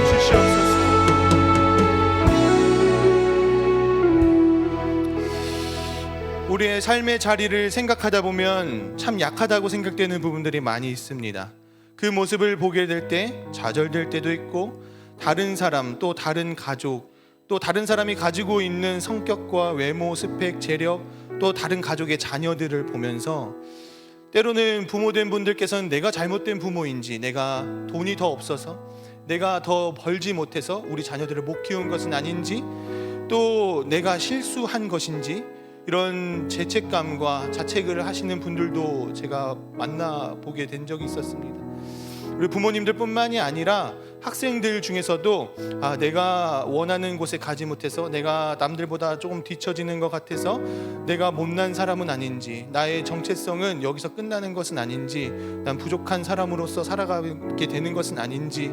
주시옵소서. 우리의 삶의 자리를 생각하다 보면 참 약하다고 생각되는 부분들이 많이 있습니다. 그 모습을 보게 될 때 좌절될 때도 있고 다른 사람 또 다른 가족 또 다른 사람이 가지고 있는 성격과 외모, 스펙, 재력 또 다른 가족의 자녀들을 보면서 때로는 부모된 분들께서는 내가 잘못된 부모인지 내가 돈이 더 없어서 내가 더 벌지 못해서 우리 자녀들을 못 키운 것은 아닌지 또 내가 실수한 것인지 이런 죄책감과 자책을 하시는 분들도 제가 만나보게 된 적이 있었습니다. 우리 부모님들 뿐만이 아니라 학생들 중에서도 내가 원하는 곳에 가지 못해서 내가 남들보다 조금 뒤처지는 것 같아서 내가 못난 사람은 아닌지 나의 정체성은 여기서 끝나는 것은 아닌지 난 부족한 사람으로서 살아가게 되는 것은 아닌지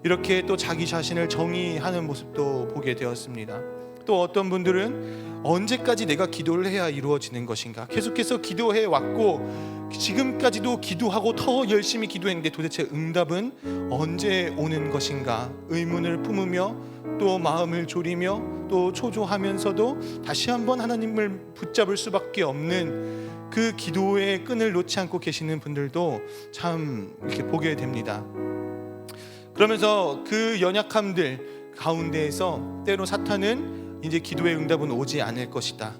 이렇게 또 자기 자신을 정의하는 모습도 보게 되었습니다. 또 어떤 분들은 언제까지 내가 기도를 해야 이루어지는 것인가, 계속해서 기도해 왔고 지금까지도 기도하고 더 열심히 기도했는데 도대체 응답은 언제 오는 것인가 의문을 품으며 또 마음을 졸이며 또 초조하면서도 다시 한번 하나님을 붙잡을 수밖에 없는 그 기도의 끈을 놓지 않고 계시는 분들도 참 이렇게 보게 됩니다. 그러면서 그 연약함들 가운데에서 때로 사탄은 이제 기도의 응답은 오지 않을 것이다,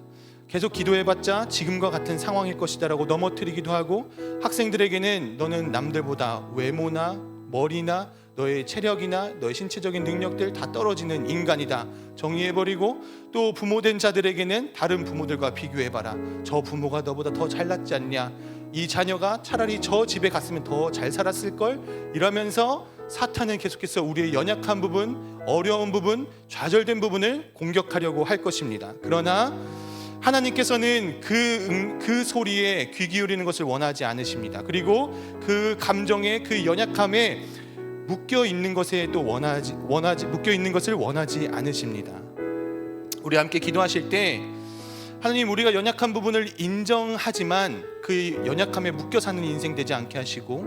계속 기도해봤자 지금과 같은 상황일 것이다 라고 넘어뜨리기도 하고 학생들에게는 너는 남들보다 외모나 머리나 너의 체력이나 너의 신체적인 능력들 다 떨어지는 인간이다 정의해버리고 또 부모된 자들에게는 다른 부모들과 비교해봐라, 저 부모가 너보다 더 잘났지 않냐, 이 자녀가 차라리 저 집에 갔으면 더 잘 살았을걸 이러면서 사탄은 계속해서 우리의 연약한 부분, 어려운 부분, 좌절된 부분을 공격하려고 할 것입니다. 그러나 하나님께서는 그 소리에 귀 기울이는 것을 원하지 않으십니다. 그리고 그 감정에 그 연약함에 묶여 있는 것에 또 묶여 있는 것을 원하지 않으십니다. 우리 함께 기도하실 때 하나님 우리가 연약한 부분을 인정하지만 그 연약함에 묶여 사는 인생 되지 않게 하시고,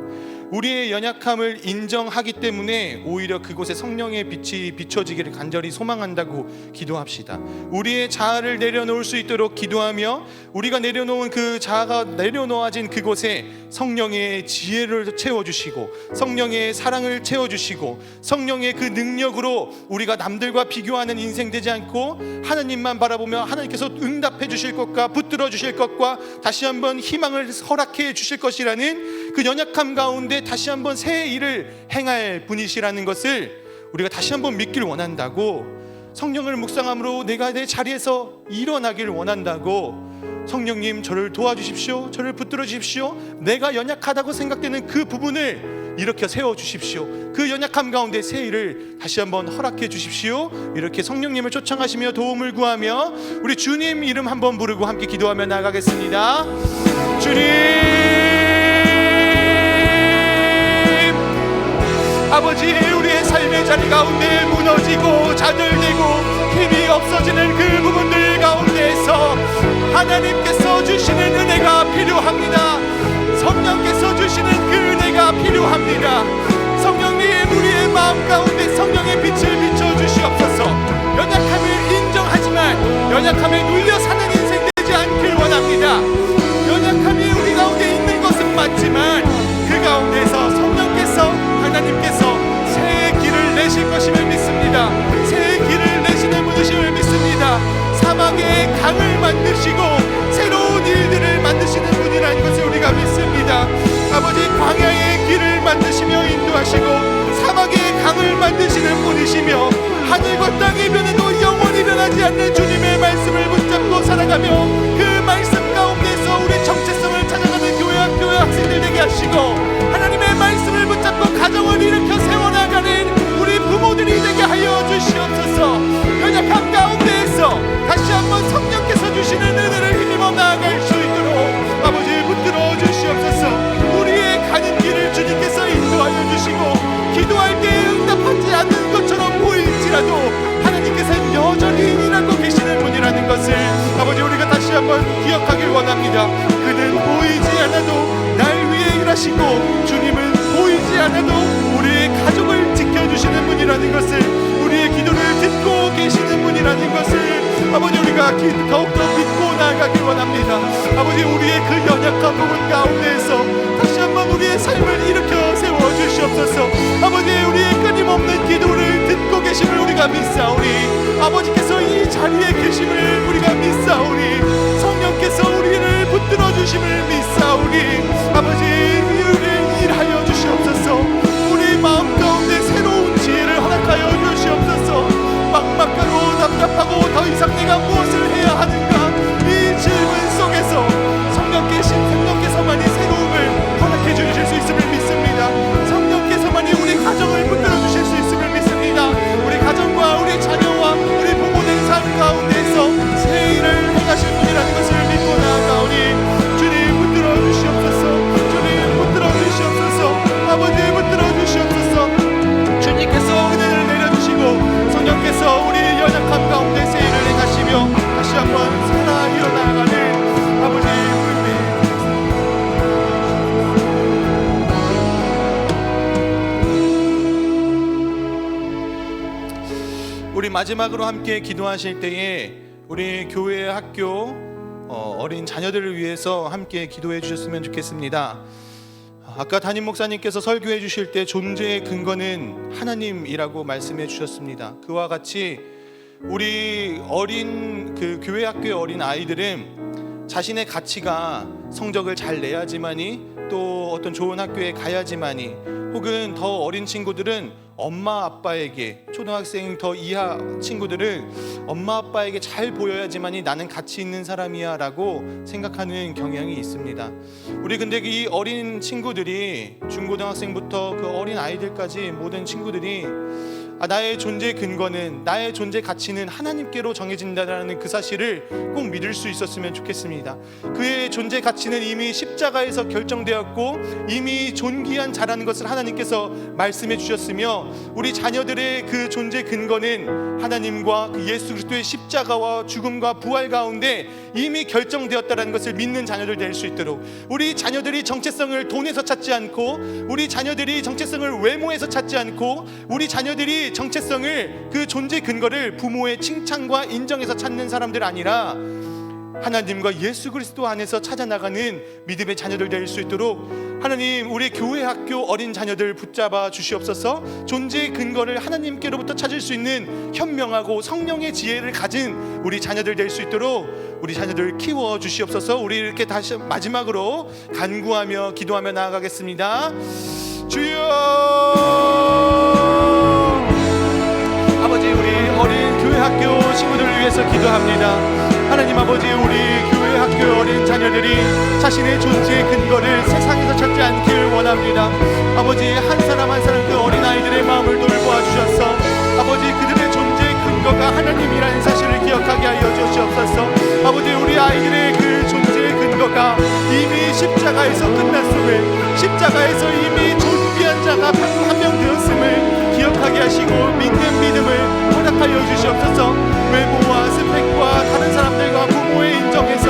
우리의 연약함을 인정하기 때문에 오히려 그곳에 성령의 빛이 비춰지기를 간절히 소망한다고 기도합시다. 우리의 자아를 내려놓을 수 있도록 기도하며, 우리가 내려놓은 그 자아가 내려놓아진 그곳에 성령의 지혜를 채워주시고, 성령의 사랑을 채워주시고, 성령의 그 능력으로 우리가 남들과 비교하는 인생 되지 않고 하나님만 바라보며 하나님께서 응답해 주실 것과 붙들어 주실 것과 다시 한번 희망을 허락해 주실 것이라는 그 연약함 가운데 다시 한번 새 일을 행할 분이시라는 것을 우리가 다시 한번 믿기를 원한다고, 성령을 묵상함으로 내가 내 자리에서 일어나기를 원한다고, 성령님 저를 도와주십시오, 저를 붙들어 주십시오, 내가 연약하다고 생각되는 그 부분을 일으켜 세워주십시오, 그 연약함 가운데 새 일을 다시 한번 허락해 주십시오. 이렇게 성령님을 초청하시며 도움을 구하며 우리 주님 이름 한번 부르고 함께 기도하며 나아가겠습니다. 주님, 아버지, 우리의 삶의 자리 가운데 무너지고 좌절되고 힘이 없어지는 그 부분들 가운데에서 하나님께서 주시는 은혜가 필요합니다. 성령께서 주시는 그 은혜가 필요합니다. 성령님, 우리의 마음 가운데 성령의 빛을 비춰주시옵소서. 연약함을 인정하지만 연약함에 눌려 사는 인생 되지 않길 원합니다. 연약함이 우리 가운데 있는 것은 맞지만 그 가운데서 성령께서, 하나님께서 새 길을 내실 것임을 믿습니다. 새 길을 내시는 분이심을 믿습니다. 사막에 강을 만드시고 새로운 일들을 만드시는 분이라는 것을 우리가 믿습니다. 아버지, 광야의 길을 만드시며 인도하시고 사막에 강을 만드시는 분이시며 하늘과 땅이 변해도 영원히 변하지 않는 주님의 말씀을 붙잡고 살아가며 그 말씀 가운데서 우리 정체성을 찾아가는 교회 학생들 되게 하시고, 하나님의 말씀을 붙잡고 가정을 일으켜 세워나가는 우리 부모들이 되게 하여 주시옵소서. 연약함 가운데에서 다시 한번 성령께서 주시는 은혜를 힘입어 나아갈 수 있도록 아버지 붙들어 주시옵소서. 우리의 가는 길을 주님께서 인도하여 주시고, 기도할 때 응답하지 않는 것처럼 보일지라도 하나님께서는 여전히 일하고 계시는 분이라는 것을 아버지 우리가 다시 한번 기억하길 원합니다. 그는 보이지 않아도 날 위해 일하시고, 주님은 보이지 않아도 우리의 가족을 지켜주시는 분이라는 것을, 우리의 기도를 듣고 계시는 분이라는 것을 아버지 우리가 더욱더 믿고 나아가길 원합니다. 아버지, 우리의 그 연약한 부분 가운데에서 다시 한번 우리의 삶을 일으켜 세워주시옵소서. 아버지, 우리의 끊임없는 기도를 듣고 계심을 우리가 믿사오니, 아버지께서 이 자리에 계심을 우리가 믿사오니, 성령께서 우리를 붙들어 주심을 믿사오니, 아버지 우리를 일하여 주시옵소서. 우리 마음 가운데 새로운 지혜를 허락하여 주시옵소서. 막막하고 답답하고 더 이상 내가 무엇을 해야 하는가, 이 질문 속에서 성령께서만이 새로움을 허락해 주실 수 있음을 믿습니다. 성령께서만이 우리 가정을 붙들어 주실 수 있음을 믿습니다. 우리 가정과 우리 자녀와 우리 부모된 삶 가운데서 새 일을 행하실 분이라는 것을 믿고 나아가오니, 주님 붙들어 주시옵소서. 주님 붙들어 주시옵소서. 아버지 붙들어 주시옵소서. 주님께서 은혜를 내려주시고 성령께서 우리의 연약함 가운데 새 일을 행하시며 다시 한번 살아 일어나가는 아버지 우리 마지막으로 함께 기도하실 때에 우리 교회 학교 어린 자녀들을 위해서 함께 기도해 주셨으면 좋겠습니다. 아까 담임 목사님께서 설교해 주실 때 존재의 근거는 하나님이라고 말씀해 주셨습니다. 그와 같이 우리 어린 그 교회 학교의 어린 아이들은 자신의 가치가 성적을 잘 내야지만이, 또 어떤 좋은 학교에 가야지만이, 혹은 더 어린 친구들은 엄마 아빠에게, 초등학생 더 이하 친구들은 엄마 아빠에게 잘 보여야지만이 나는 가치 있는 사람이야 라고 생각하는 경향이 있습니다. 우리 근데 이 어린 친구들이, 중고등학생부터 그 어린 아이들까지 모든 친구들이 나의 존재 근거는, 나의 존재 가치는 하나님께로 정해진다는 그 사실을 꼭 믿을 수 있었으면 좋겠습니다. 그의 존재 가치는 이미 십자가에서 결정되었고 이미 존귀한 자라는 것을 하나님께서 말씀해 주셨으며, 우리 자녀들의 그 존재 근거는 하나님과 그 예수 그리스도의 십자가와 죽음과 부활 가운데 이미 결정되었다는 것을 믿는 자녀들 될 수 있도록, 우리 자녀들이 정체성을 돈에서 찾지 않고, 우리 자녀들이 정체성을 외모에서 찾지 않고, 우리 자녀들이 정체성을, 그 존재 근거를 부모의 칭찬과 인정에서 찾는 사람들 아니라 하나님과 예수 그리스도 안에서 찾아나가는 믿음의 자녀들 될 수 있도록 하나님, 우리 교회 학교 어린 자녀들 붙잡아 주시옵소서. 존재의 근거를 하나님께로부터 찾을 수 있는 현명하고 성령의 지혜를 가진 우리 자녀들 될 수 있도록 우리 자녀들 키워 주시옵소서. 우리 이렇게 다시 마지막으로 간구하며 기도하며 나아가겠습니다. 주여, 아버지, 우리 어린 교회 학교 친구들을 위해서 기도합니다. 하나님 아버지, 우리 교회 학교 어린 자녀들이 자신의 존재의 근거를 세상에서 찾지 않길 원합니다. 아버지, 한 사람 한 사람 그 어린아이들의 마음을 돌보아 주셔서 아버지, 그들의 존재의 근거가 하나님이라는 사실을 기억하게 하여 주시옵소서. 아버지, 우리 아이들의 그 존재의 근거가 이미 십자가에서 끝났음을, 십자가에서 이미 존귀한 자가 한 명 되었음을 기억하게 하시고 믿는 믿음을 허락하여 주시옵소서. 외모와 스펙과 다른 사람들과 부모의 인정에서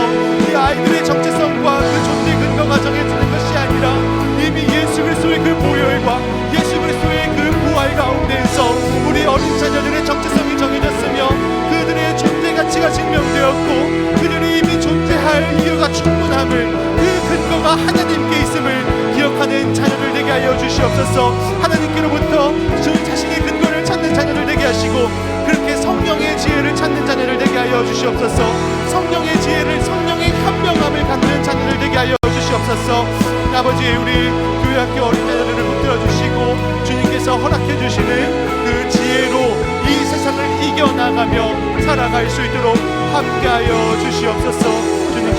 이 아이들의 정체성과 그 존재 근거가 정해지는 것이 아니라 이미 예수 그리스도의 그 보혈과 예수 그리스도의 그 부활 가운데에서 우리 어린 자녀들의 정체성이 정해졌으며 그들의 존재 가치가 증명되었고 그들이 이미 존재할 이유가 충분함을, 그 근거가 하나님께 있음을 기억하는 자녀들 되게 하여 주시옵소서. 하나님께로부터 자신의 근거를 찾는 자녀들 되게 하시고 그렇게 성령의 지혜를 찾는 자녀들 되게 하여 주시옵소서. 성령의 지혜를, 성령의 현명함을 갖는 자녀들 되게 하여 주시옵소서. 아버지, 우리 교회 학교 어린 자녀들을 붙들어 주시고 주님께서 허락해 주시는 그 지혜로 이 세상을 이겨나가며 살아갈 수 있도록 함께하여 주시옵소서. 주님